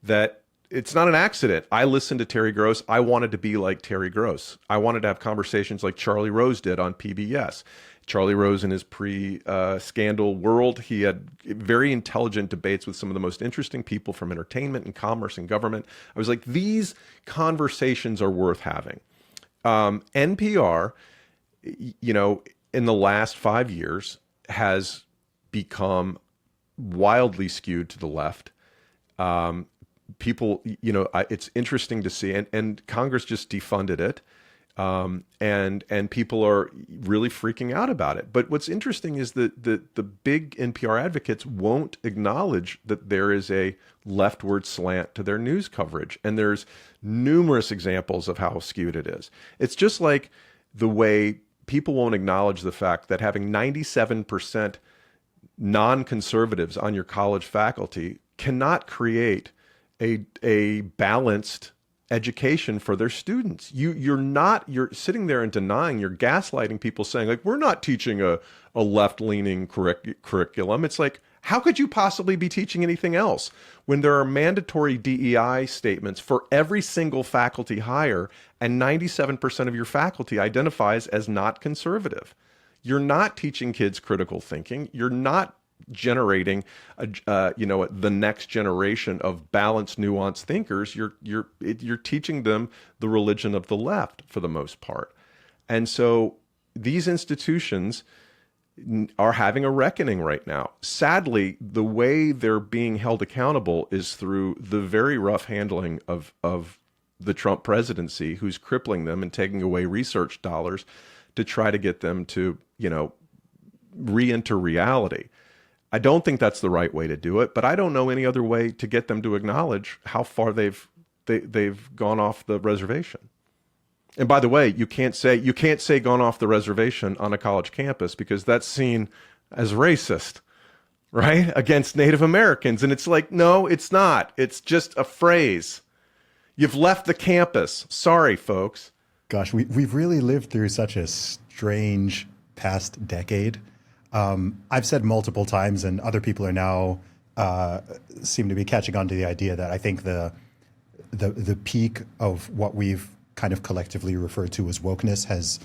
that it's not an accident. I listened to Terry Gross. I wanted to be like Terry Gross. I wanted to have conversations like Charlie Rose did on PBS. Charlie Rose in his pre-scandal world, he had very intelligent debates with some of the most interesting people from entertainment and commerce and government. I was like, these conversations are worth having. NPR, in the last 5 years has become wildly skewed to the left. People, it's interesting to see, and Congress just defunded it. And people are really freaking out about it. But what's interesting is that the big NPR advocates won't acknowledge that there is a leftward slant to their news coverage. And there's numerous examples of how skewed it is. It's just like the way people won't acknowledge the fact that having 97% non-conservatives on your college faculty cannot create a balanced education for their students. You're sitting there and denying, you're gaslighting people, saying like, we're not teaching a left-leaning curriculum. It's like, how could you possibly be teaching anything else when there are mandatory DEI statements for every single faculty hire and 97% of your faculty identifies as not conservative? You're not teaching kids critical thinking. You're not generating the next generation of balanced, nuanced thinkers. You're teaching them the religion of the left for the most part. And so these institutions are having a reckoning right now. Sadly, the way they're being held accountable is through the very rough handling of the Trump presidency, who's crippling them and taking away research dollars to try to get them to, re-enter reality. I don't think that's the right way to do it, but I don't know any other way to get them to acknowledge how far they've gone off the reservation. And by the way, you can't say gone off the reservation on a college campus because that's seen as racist, right? Against Native Americans. And it's like, no, it's not. It's just a phrase. You've left the campus. Sorry, folks. Gosh, we've really lived through such a strange past decade. I've said multiple times, and other people are now seem to be catching on to the idea that I think the peak of what we've kind of collectively referred to as wokeness has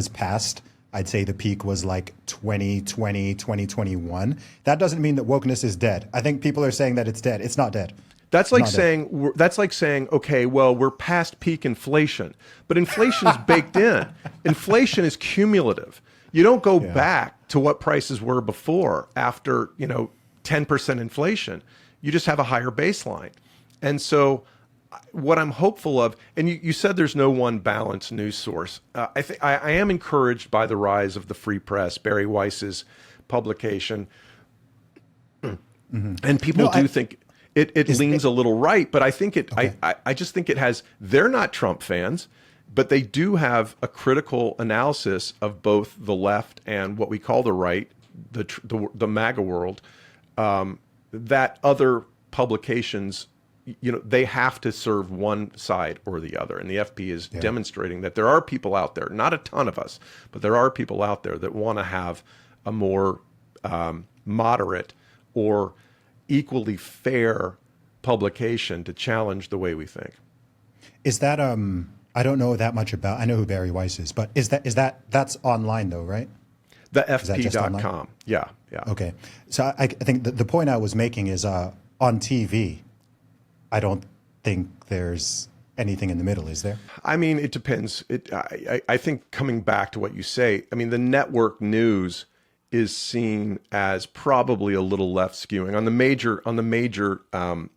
passed. I'd say the peak was like 2020, 2021. That doesn't mean that wokeness is dead. I think people are saying that it's dead. It's not dead. That's like saying, okay, well, we're past peak inflation, but inflation's baked in. Inflation is cumulative. You don't go back to what prices were before after, 10% inflation. You just have a higher baseline. And so what I'm hopeful of, and you said there's no one balanced news source. I am encouraged by the rise of the Free Press, Barry Weiss's publication. Mm-hmm. And people think it leans a little right, but I think okay. I just think it has, they're not Trump fans, but they do have a critical analysis of both the left and what we call the right, the MAGA world, that other publications, they have to serve one side or the other. And the FP is demonstrating that there are people out there, not a ton of us, but there are people out there that want to have a more moderate or equally fair publication to challenge the way we think. Is that I don't know that much about. I know who Barry Weiss is, but that's online though, right? The FP.com. Yeah. Okay. So I think the point I was making is on TV, I don't think there's anything in the middle, is there? I mean, it depends. I think coming back to what you say, I mean, the network news is seen as probably a little left skewing on the major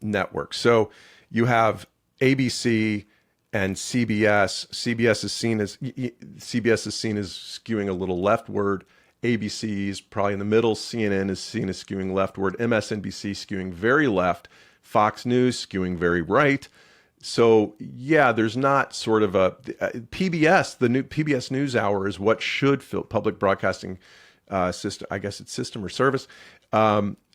networks. So you have ABC and CBS. CBS is seen as skewing a little leftward. ABC is probably in the middle. CNN is seen as skewing leftward. MSNBC skewing very left. Fox News skewing very right. So yeah, there's not sort of a PBS. The new PBS NewsHour is what should fill public broadcasting system. I guess it's system or service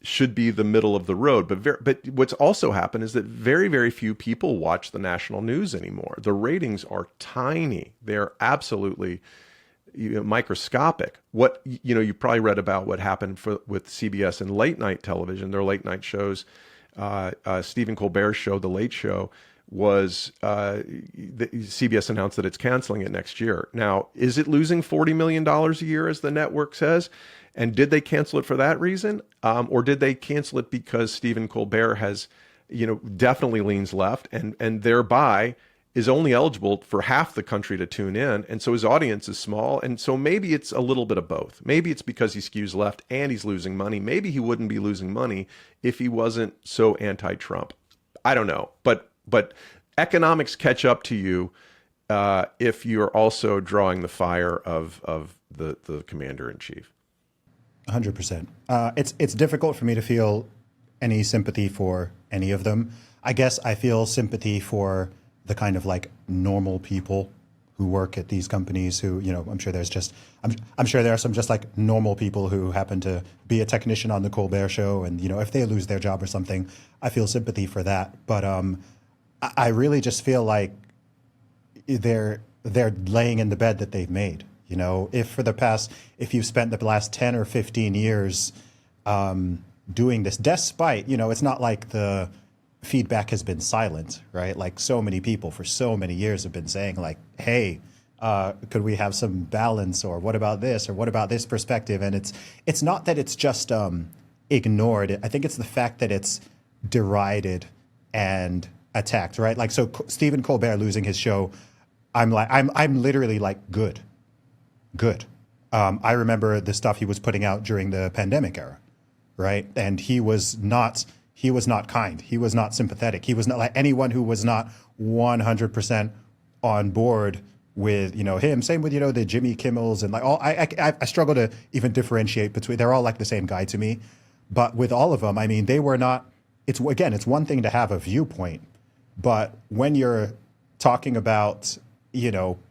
should be the middle of the road. But what's also happened is that very few people watch the national news anymore. The ratings are tiny. They're absolutely microscopic. What you probably read about what happened with CBS and late night television. Their late night shows, Stephen Colbert's show, The Late Show, was CBS announced that it's canceling it next year. Now, is it losing $40 million a year, as the network says? And did they cancel it for that reason? Or did they cancel it because Stephen Colbert has, definitely leans left and thereby is only eligible for half the country to tune in. And so his audience is small. And so maybe it's a little bit of both. Maybe it's because he skews left and he's losing money. Maybe he wouldn't be losing money if he wasn't so anti-Trump. I don't know. But economics catch up to you if you're also drawing the fire of the commander in chief. 100%. It's difficult for me to feel any sympathy for any of them. I guess I feel sympathy for the kind of like normal people who work at these companies who, I'm sure I'm sure there are some just like normal people who happen to be a technician on the Colbert Show. And, if they lose their job or something, I feel sympathy for that. But I really just feel like they're laying in the bed that they've made. If you've spent the last 10 or 15 years doing this, despite, it's not like the feedback has been silent, right? Like so many people for so many years have been saying like, hey, could we have some balance, or what about this, or what about this perspective? And it's not that it's just ignored. I think it's the fact that it's derided and attacked, right? Like, so Stephen Colbert losing his show, I'm literally like, good. I remember the stuff he was putting out during the pandemic era, right? And he was not kind. He was not sympathetic. He was not like anyone who was not 100% on board with, him. Same with, the Jimmy Kimmels and like all, I struggle to even differentiate between, they're all like the same guy to me. But with all of them, I mean, they were not, it's one thing to have a viewpoint, but when you're talking about,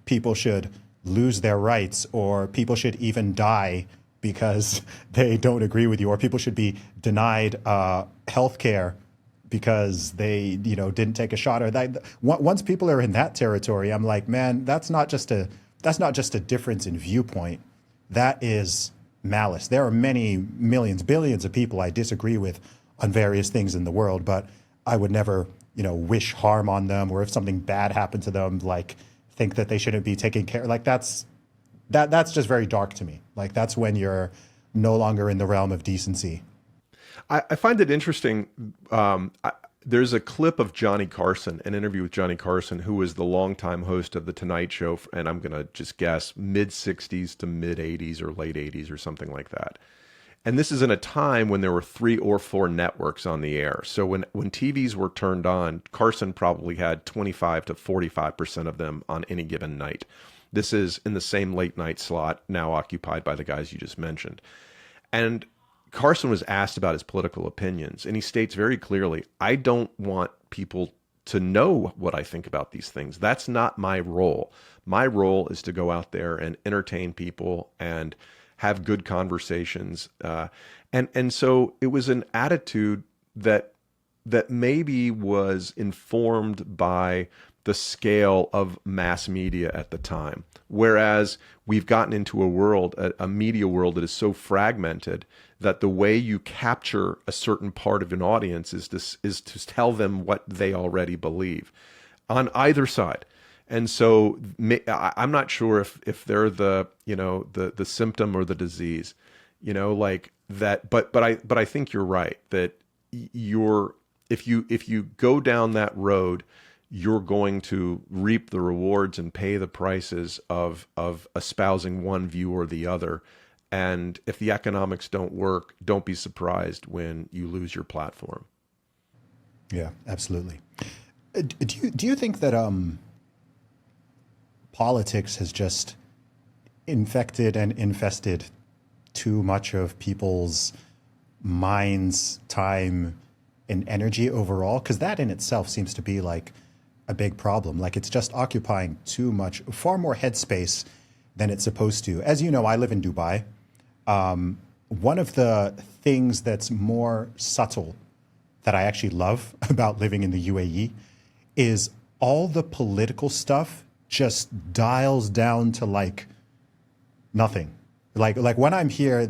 people should lose their rights, or people should even die because they don't agree with you, or people should be denied health care because they, didn't take a shot, or that. Once people are in that territory, I'm like, man, that's not just a difference in viewpoint. That is malice. There are many millions, billions of people I disagree with on various things in the world, but I would never, wish harm on them, or if something bad happened to them, like think that they shouldn't be taken care. Like that's just very dark to me. Like that's when you're no longer in the realm of decency. I find it interesting. There's a clip of Johnny Carson, an interview with Johnny Carson, who was the longtime host of The Tonight Show, and I'm going to just guess mid-'60s to mid-'80s or late '80s or something like that. And this is in a time when there were 3 or 4 networks on the air. So when TVs were turned on, Carson probably had 25 to 45% of them on any given night. This is in the same late night slot now occupied by the guys you just mentioned. And Carson was asked about his political opinions, and he states very clearly, I don't want people to know what I think about these things. That's not my role. My role is to go out there and entertain people and have good conversations. And so it was an attitude that maybe was informed by the scale of mass media at the time. Whereas we've gotten into a world, a media world that is so fragmented that the way you capture a certain part of an audience is to tell them what they already believe on either side. And so I'm not sure if they're the symptom or the disease, like that. But I think you're right that if you go down that road, you're going to reap the rewards and pay the prices of espousing one view or the other. And if the economics don't work, don't be surprised when you lose your platform. Yeah, absolutely. Do you think that politics has just infected and infested too much of people's minds, time, and energy overall? Because that in itself seems to be like a big problem. Like it's just occupying too much, far more headspace than it's supposed to. As you know, I live in Dubai. One of the things that's more subtle that I actually love about living in the UAE is all the political stuff just dials down to like nothing. Like when I'm here,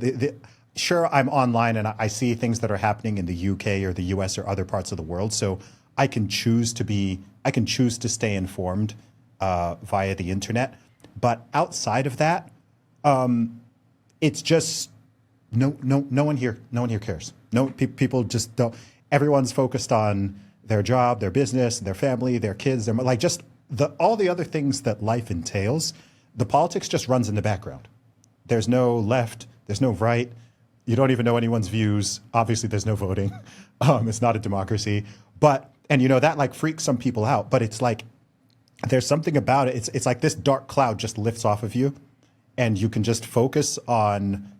sure, I'm online and I see things that are happening in the UK or the US or other parts of the world. So I can choose to stay informed via the internet. But outside of that, it's just no one here cares. People just don't. Everyone's focused on their job, their business, their family, their kids, like just all the other things that life entails. The politics just runs in the background. There's no left, there's no right. You don't even know anyone's views. Obviously, there's no voting. It's not a democracy. And that like freaks some people out. But it's like there's something about it. It's like this dark cloud just lifts off of you, and you can just focus on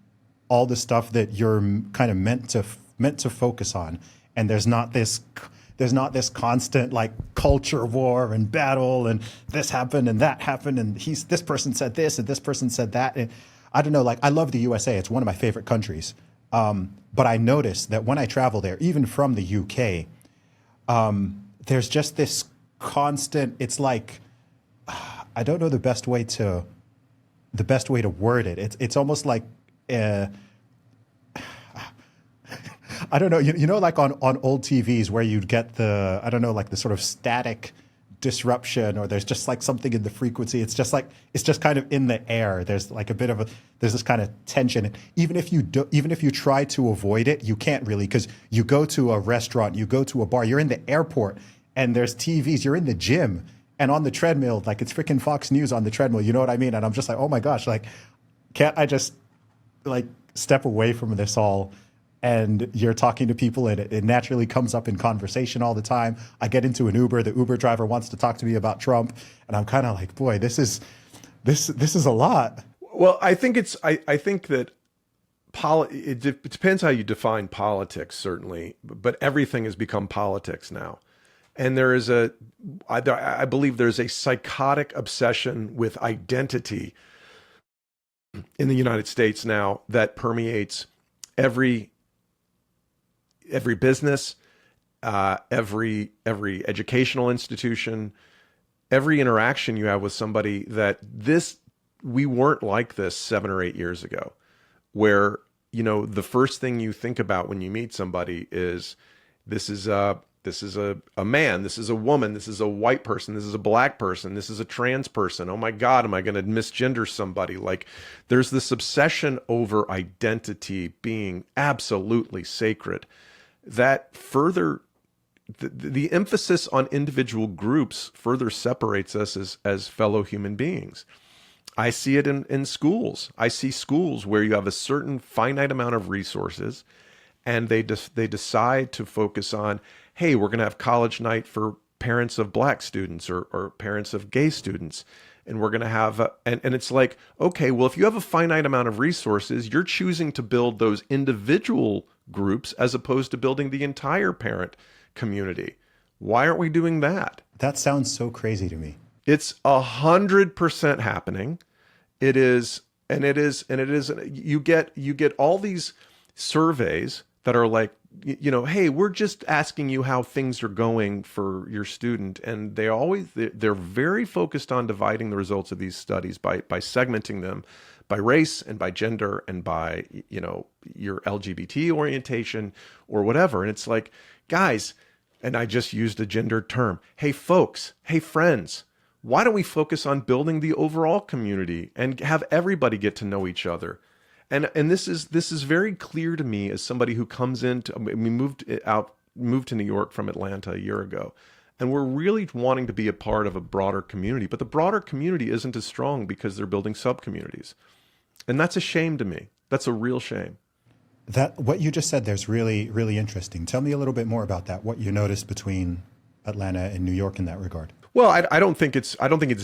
all the stuff that you're kind of meant to focus on. And there's not this constant like culture war and battle and this happened and that happened and this person said this and this person said that. And I don't know, like I love the USA. It's one of my favorite countries. But I noticed that when I travel there, even from the UK, there's just this constant, it's like, I don't know the best way to word it. It's almost like, I don't know, like on old TVs where you'd get like the sort of static disruption, or there's just like something in the frequency. It's just kind of in the air. There's like there's this kind of tension. Even if you try to avoid it, you can't really, because you go to a restaurant, you go to a bar, you're in the airport and there's TVs, you're in the gym and on the treadmill, like it's freaking Fox News on the treadmill. You know what I mean? And I'm just like, oh my gosh, like, can't I just like step away from this all? And you're talking to people and it naturally comes up in conversation all the time. I get into an Uber, the Uber driver wants to talk to me about Trump, and I'm kind of like, boy, this is a lot. Well, I think that it depends how you define politics, certainly, but everything has become politics now. And I believe there's a psychotic obsession with identity in the United States now that permeates every business, every educational institution, every interaction you have with somebody, that we weren't like this 7 or 8 years ago, where, the first thing you think about when you meet somebody is this is a man, this is a woman, this is a white person, this is a black person, this is a trans person. Oh my God, am I going to misgender somebody? Like there's this obsession over identity being absolutely sacred that further, the emphasis on individual groups further separates us as fellow human beings. I see it in schools. I see schools where you have a certain finite amount of resources and they decide to focus on, hey, we're going to have college night for parents of black students or parents of gay students. And we're going to have, and it's like, okay, well, if you have a finite amount of resources, you're choosing to build those individual groups as opposed to building the entire parent community. Why aren't we doing that? That sounds so crazy to me. It's 100% happening. It is. You get all these surveys that are like, hey, we're just asking you how things are going for your student. And they're very focused on dividing the results of these studies by segmenting them by race and by gender and by, your LGBT orientation or whatever. And it's like, guys, and I just used a gendered term. Hey, folks, hey, friends, why don't we focus on building the overall community and have everybody get to know each other? And this is very clear to me as somebody who comes we moved to New York from Atlanta a year ago, and we're really wanting to be a part of a broader community. But the broader community isn't as strong because they're building sub-communities, and that's a shame to me. That's a real shame. That what you just said there's really, really interesting. Tell me a little bit more about that. What you noticed between Atlanta and New York in that regard. Well, I don't think it's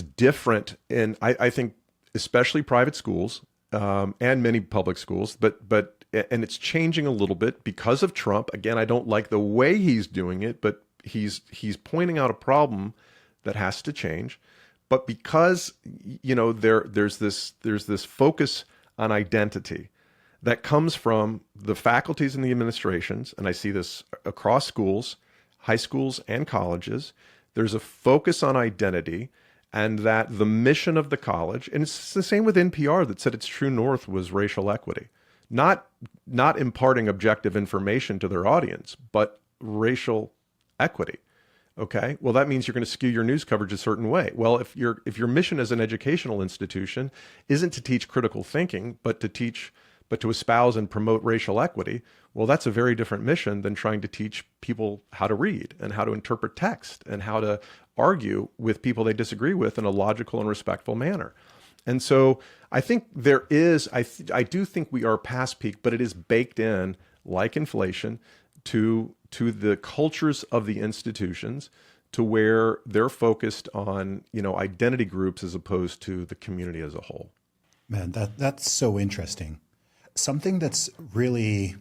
different, and I think especially private schools and many public schools, but and it's changing a little bit because of Trump. Again, I don't like the way he's doing it, but he's pointing out a problem that has to change. But because there's this focus on identity that comes from the faculties and the administrations, and I see this across schools, high schools and colleges. There's a focus on identity, and that the mission of the college, and it's the same with NPR that said its true north was racial equity, not imparting objective information to their audience, but racial equity. Okay, well, that means you're going to skew your news coverage a certain way. Well, if your mission as an educational institution isn't to teach critical thinking, but to espouse and promote racial equity, well, that's a very different mission than trying to teach people how to read and how to interpret text and how to argue with people they disagree with in a logical and respectful manner. And so I think I do think we are past peak, but it is baked in like inflation to the cultures of the institutions, to where they're focused on, identity groups as opposed to the community as a whole. Man, that's so interesting. Something that's really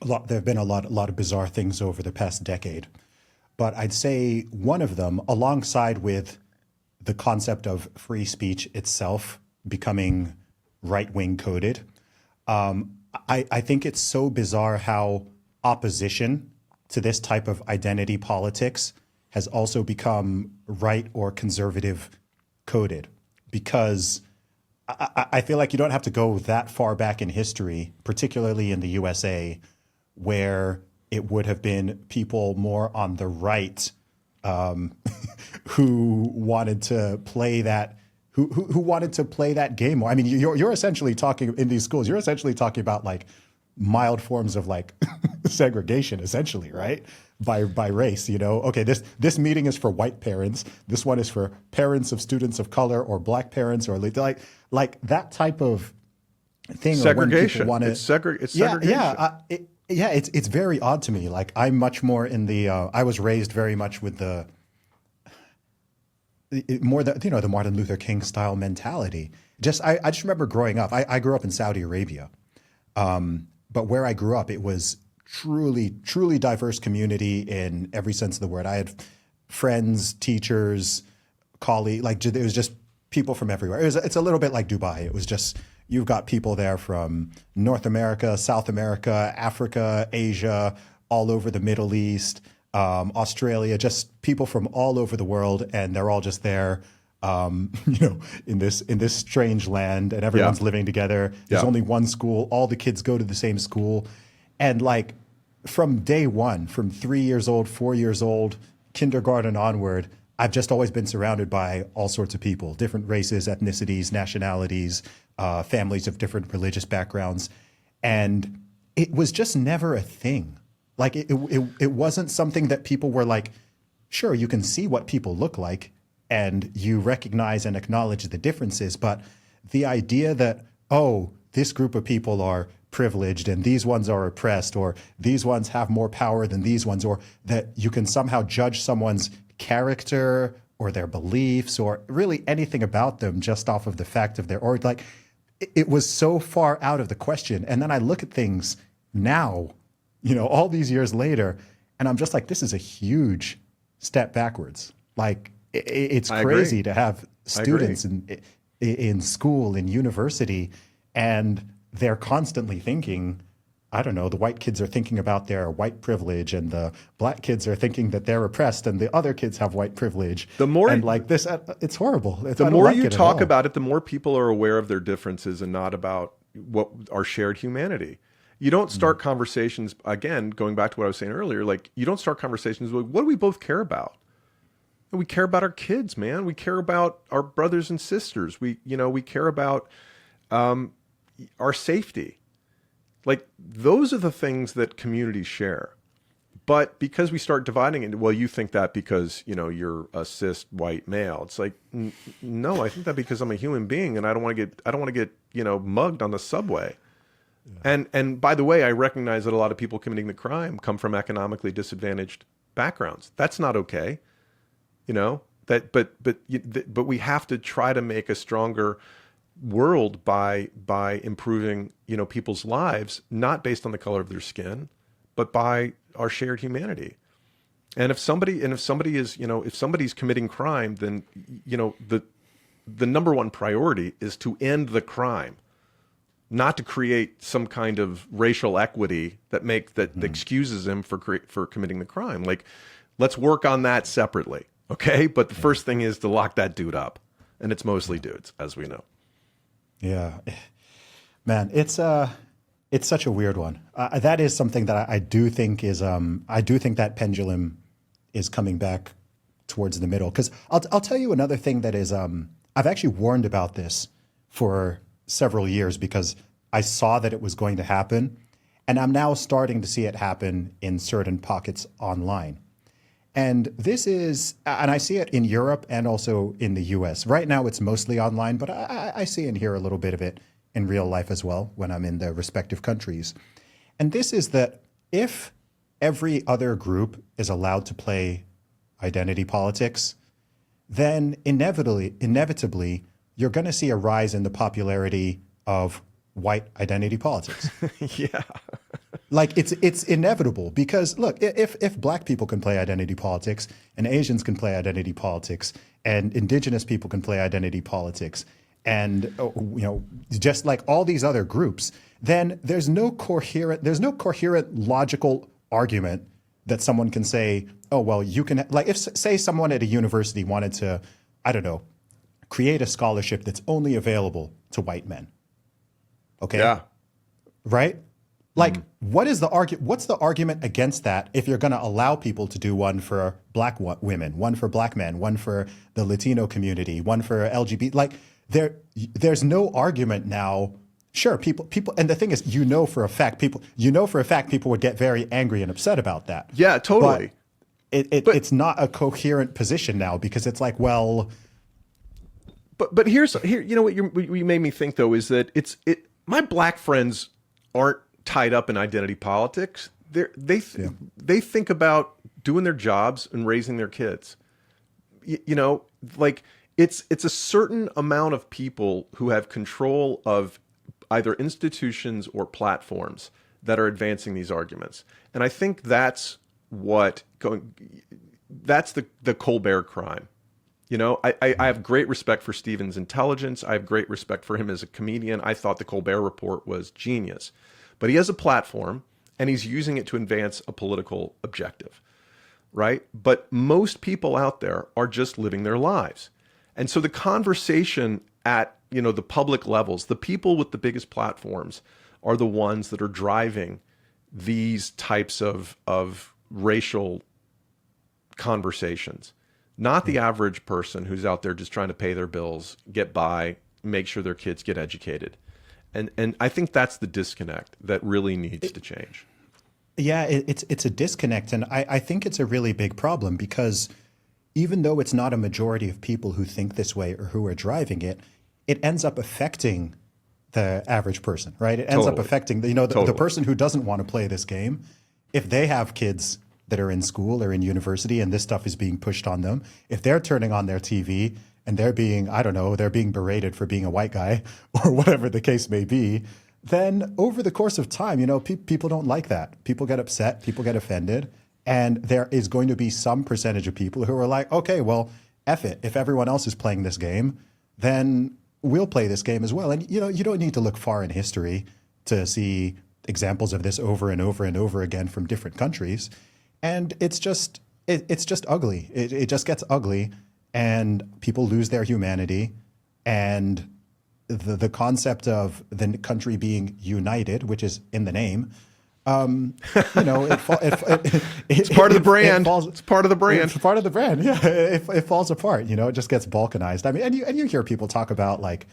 there have been a lot of bizarre things over the past decade, but I'd say one of them, alongside with the concept of free speech itself becoming right-wing coded, I think it's so bizarre how opposition to this type of identity politics has also become right or conservative coded, because I feel like you don't have to go that far back in history, particularly in the USA, where it would have been people more on the right who wanted to play that who wanted to play that game more. I mean, you're essentially talking in these schools. You're essentially talking about like mild forms of like segregation, essentially, right? By race, Okay, this meeting is for white parents. This one is for parents of students of color or black parents, or like that type of thing. Segregation. It's segregation. It's very odd to me. Like, I'm much more in the. I was raised very much with the Martin Luther King style mentality. I just remember growing up. I grew up in Saudi Arabia, but where I grew up, it was truly diverse community in every sense of the word. I had friends, teachers, colleagues. Like, it was just people from everywhere. It's a little bit like Dubai. It was just, you've got people there from North America, South America, Africa, Asia, all over the Middle East, Australia, just people from all over the world, and they're all just there, in this strange land, and everyone's living together. There's only one school. All the kids go to the same school, and like from day one, from 3 years old, 4 years old, kindergarten onward, I've just always been surrounded by all sorts of people, different races, ethnicities, nationalities, families of different religious backgrounds. And it was just never a thing. Like it wasn't something that people were like, sure, you can see what people look like and you recognize and acknowledge the differences. But the idea that, oh, this group of people are privileged and these ones are oppressed, or these ones have more power than these ones, or that you can somehow judge someone's character or their beliefs or really anything about them just off of the fact of their origin. Like, it was so far out of the question. And then I look at things now, all these years later, and I'm just like, this is a huge step backwards. Like, it's crazy to have students in school, in university, and they're constantly thinking, I don't know, the white kids are thinking about their white privilege, and the black kids are thinking that they're oppressed, and the other kids have white privilege. It's horrible. The more you talk about it, the more people are aware of their differences and not about what our shared humanity. You don't start conversations, again, going back to what I was saying earlier, like, you don't start conversations with, what do we both care about? We care about our kids, man. We care about our brothers and sisters. We care about our safety. Like, those are the things that communities share. But because we start dividing it, well, you think that because, you're a cis white male. It's like, no, I think that because I'm a human being and I don't want to get, mugged on the subway. And by the way, I recognize that a lot of people committing the crime come from economically disadvantaged backgrounds. That's not okay. You know, but we have to try to make a stronger world by improving, you know, people's lives, not based on the color of their skin, but by our shared humanity. And if somebody is, you know, if somebody's committing crime, then, you know, the number one priority is to end the crime, not to create some kind of racial equity that excuses him for committing the crime. Like, let's work on that separately, okay? But the first thing is to lock that dude up, and it's mostly dudes, as we know. Yeah, man, it's such a weird one. That is something that I do think is I do think that pendulum is coming back towards the middle. Because I'll tell you another thing that is I've actually warned about this for several years because I saw that it was going to happen, and I'm now starting to see it happen in certain pockets online. And this is, and I see it in Europe and also in the US. Right now it's mostly online, but I see and hear a little bit of it in real life as well when I'm in the respective countries. And this is that if every other group is allowed to play identity politics, then inevitably, you're going to see a rise in the popularity of white identity politics. Yeah. Like it's inevitable because look, if black people can play identity politics and Asians can play identity politics and indigenous people can play identity politics and you know, just like all these other groups, then there's no coherent logical argument that someone can say, oh well, you can, like if say someone at a university wanted to, I don't know, create a scholarship that's only available to white men. Okay. Yeah. Right? Like, what's the argument against that if you're going to allow people to do one for black women, one for black men, one for the Latino community, one for LGBT? Like, there's no argument now. Sure, people, and the thing is, you know for a fact people would get very angry and upset about that. Yeah, totally. But it's not a coherent position now because it's like, well. But here, you know what you made me think though is that my black friends aren't tied up in identity politics. They think about doing their jobs and raising their kids. You know, like it's a certain amount of people who have control of either institutions or platforms that are advancing these arguments. And I think that's the Colbert crime. You know, I have great respect for Stephen's intelligence. I have great respect for him as a comedian. I thought the Colbert Report was genius. But he has a platform, and he's using it to advance a political objective, right? But most people out there are just living their lives. And so the conversation at, you know, the public levels, the people with the biggest platforms are the ones that are driving these types of racial conversations. Not the average person who's out there just trying to pay their bills, get by, make sure their kids get educated. And I think that's the disconnect that really needs to change. Yeah, it's a disconnect. And I think it's a really big problem because even though it's not a majority of people who think this way or who are driving it, it ends up affecting the average person, right? It ends up affecting the person who doesn't want to play this game. If they have kids that are in school or in university and this stuff is being pushed on them, if they're turning on their TV and they're being, I don't know, they're being berated for being a white guy or whatever the case may be, then over the course of time, you know, people don't like that. People get upset, people get offended, and there is going to be some percentage of people who are like, okay, well, F it. If everyone else is playing this game, then we'll play this game as well. And, you know, you don't need to look far in history to see examples of this over and over and over again from different countries. And it's just ugly. It just gets ugly, and people lose their humanity. And the concept of the country being united, which is in the name, you know, it's part of the brand. It's part of the brand. It's part of the brand. Yeah, it falls apart. You know, it just gets balkanized. I mean, and you hear people talk about like,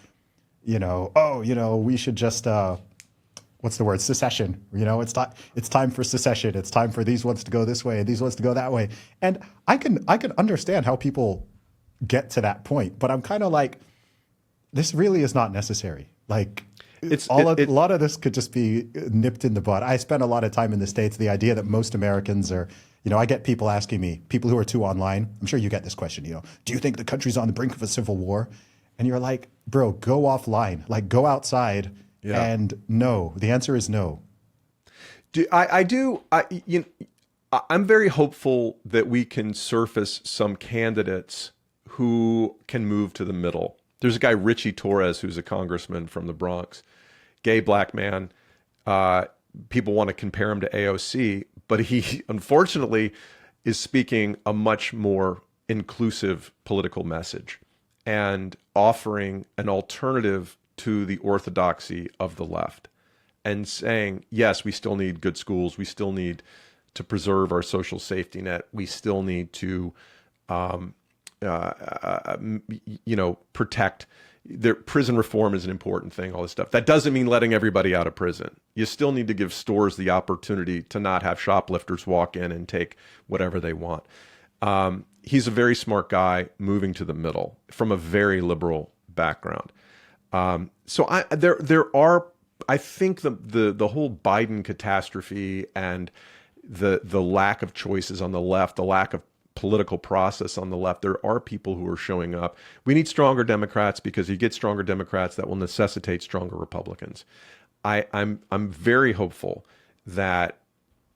you know, oh, you know, we should just. What's the word? Secession. You know, it's time for secession. It's time for these ones to go this way and these ones to go that way. And I can understand how people get to that point, but I'm kind of like, this really is not necessary. Like, A lot of this could just be nipped in the bud. I spent a lot of time in the States. The idea that most Americans are, I get people asking me, people who are too online. I'm sure you get this question, do you think the country's on the brink of a civil war? And you're like, bro, go offline, like go outside. Yeah. And no, the answer is no. I'm very hopeful that we can surface some candidates who can move to the middle. There's a guy, Richie Torres, who's a congressman from the Bronx, gay black man. People want to compare him to AOC, but he unfortunately is speaking a much more inclusive political message and offering an alternative to the orthodoxy of the left and saying, yes, we still need good schools. We still need to preserve our social safety net. We still need to protect. Prison reform is an important thing, all this stuff. That doesn't mean letting everybody out of prison. You still need to give stores the opportunity to not have shoplifters walk in and take whatever they want. He's a very smart guy moving to the middle from a very liberal background. I think the whole Biden catastrophe and the lack of choices on the left, the lack of political process on the left, there are people who are showing up. We need stronger Democrats because you get stronger Democrats that will necessitate stronger Republicans. I'm very hopeful that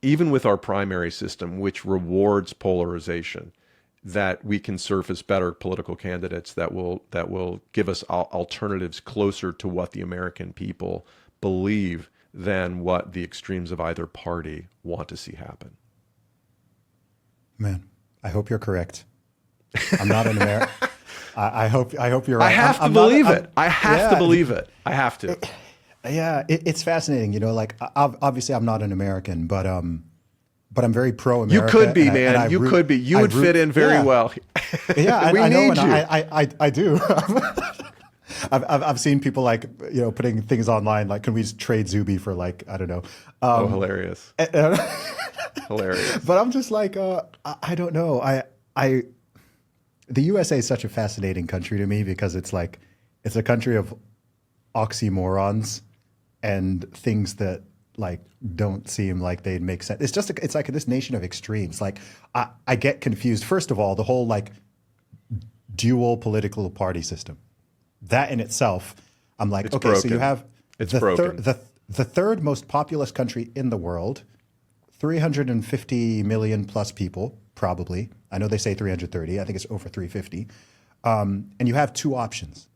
even with our primary system, which rewards polarization, that we can surface better political candidates that will give us alternatives closer to what the American people believe than what the extremes of either party want to see happen. Man, I hope you're correct. I'm not an American. I hope you're right. I have to believe it. I have to believe it. I have to. It's fascinating. Obviously I'm not an American, but I'm very pro-America. You could be, man. You could be. You would fit in very well. Yeah, we need you. I do. I've seen people putting things online like, can we just trade Zuby for I don't know. Hilarious. Hilarious. But I'm just like, I don't know. The USA is such a fascinating country to me because it's a country of oxymorons and things that don't seem like they'd make sense. It's like this nation of extremes. I get confused. First of all, the whole dual political party system. That in itself, I'm like, it's okay, broken. So you have the third most populous country in the world, 350 million plus people, probably. I know they say 330. I think it's over 350. And you have two options,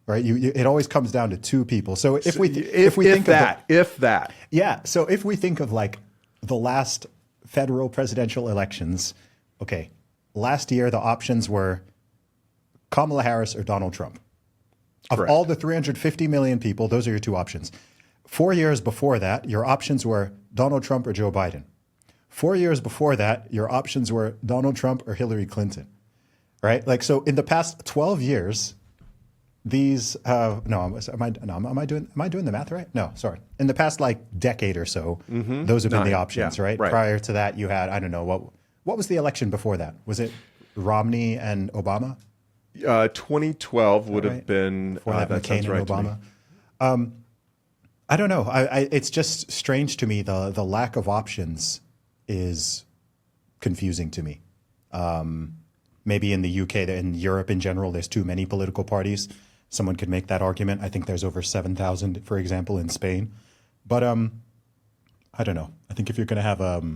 right? It always comes down to two people. So if we think that. Yeah. So if we think of the last federal presidential elections, okay, last year the options were Kamala Harris or Donald Trump. Of Correct. all the 350 million people, those are your two options. 4 years before that, your options were Donald Trump or Joe Biden. 4 years before that, your options were Donald Trump or Hillary Clinton, right? So in the past 12 years, these am I doing the math right? No, sorry. In the past decade or so, those have been the options, right? Prior to that, you had, I don't know, what was the election before that? Was it Romney and Obama? 2012 would have been before that McCain and right Obama. I don't know. It's just strange to me. The lack of options is confusing to me. Maybe in the UK, in Europe in general, there's too many political parties. Someone could make that argument. I think there's over 7,000, for example, in Spain. But I don't know. I think if you're going to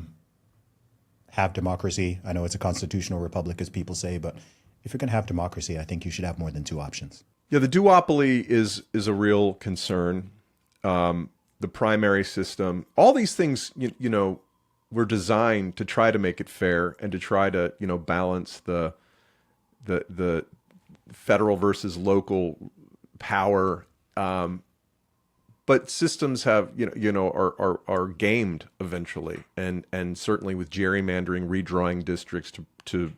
have democracy, I know it's a constitutional republic, as people say, but if you're going to have democracy, I think you should have more than two options. Yeah, the duopoly is a real concern. The primary system, all these things, were designed to try to make it fair and to try to, balance the federal versus local power. But systems have, are gamed eventually, and certainly with gerrymandering, redrawing districts to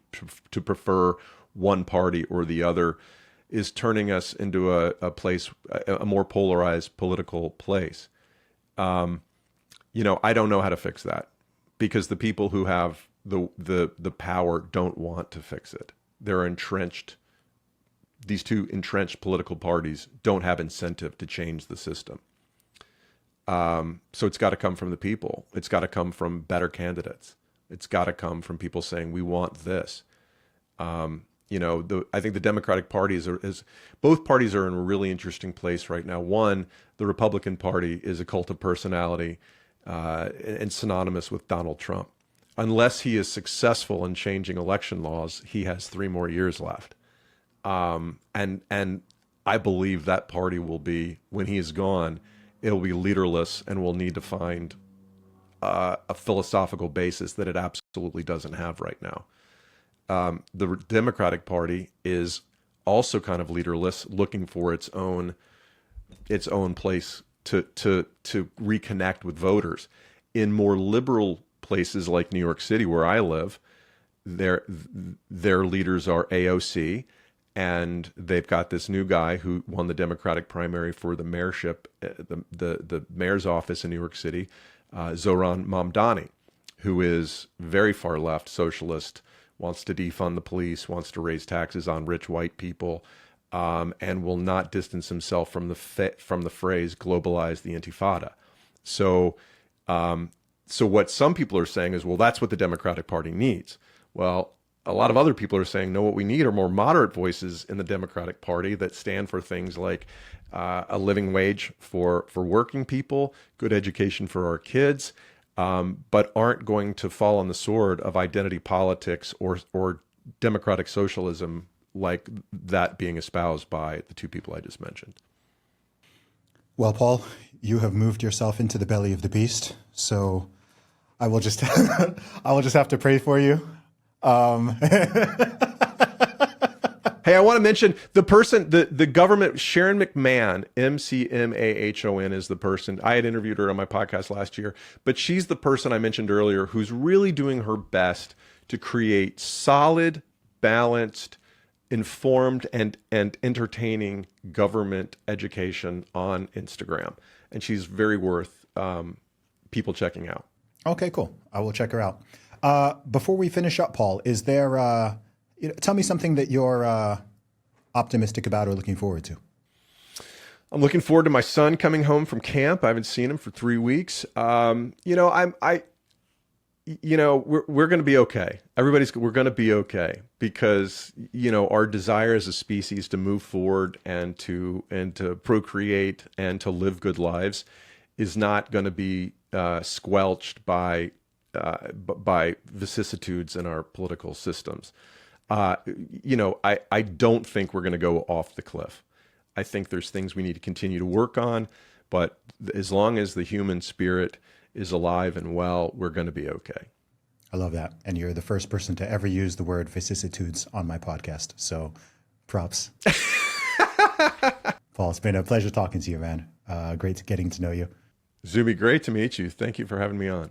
prefer one party or the other is turning us into a place, a more polarized political place. I don't know how to fix that because the people who have the power don't want to fix it. They're entrenched these two entrenched political parties don't have incentive to change the system. So it's got to come from the people. It's got to come from better candidates. It's got to come from people saying, we want this. I think the Democratic Party is both parties are in a really interesting place right now. One, the Republican Party is a cult of personality and synonymous with Donald Trump. Unless he is successful in changing election laws, he has 3 more years left. And I believe that party will be, when he is gone, it'll be leaderless and will need to find a philosophical basis that it absolutely doesn't have right now. The Democratic Party is also kind of leaderless, looking for its own place to reconnect with voters. In more liberal places like New York City, where I live, their leaders are AOC, and they've got this new guy who won the Democratic primary for the mayorship, the mayor's office in New York City, Zohran Mamdani, who is very far left socialist, wants to defund the police, wants to raise taxes on rich white people, and will not distance himself from the phrase "globalize the Intifada." So what some people are saying is, well, that's what the Democratic Party needs. Well, a lot of other people are saying, no, what we need are more moderate voices in the Democratic Party that stand for things like a living wage for working people, good education for our kids, but aren't going to fall on the sword of identity politics or democratic socialism like that being espoused by the two people I just mentioned. Well, Paul, you have moved yourself into the belly of the beast, so I will just have to pray for you. Hey, I want to mention the person, the government, Sharon McMahon, McMahon is the person. I had interviewed her on my podcast last year, but she's the person I mentioned earlier who's really doing her best to create solid, balanced, informed, and entertaining government education on Instagram. And she's very worth people checking out. Okay, cool. I will check her out. Before we finish up, Paul, is there, tell me something that you're optimistic about or looking forward to. I'm looking forward to my son coming home from camp. I haven't seen him for 3 weeks. We're going to be okay. We're going to be okay because, our desire as a species to move forward and to procreate and to live good lives is not going to be squelched by vicissitudes in our political systems. I don't think we're going to go off the cliff. I think there's things we need to continue to work on, but as long as the human spirit is alive and well, we're going to be okay. I love that. And you're the first person to ever use the word vicissitudes on my podcast. So props. Paul, it's been a pleasure talking to you, man. Great getting to know you. Zuby, great to meet you. Thank you for having me on.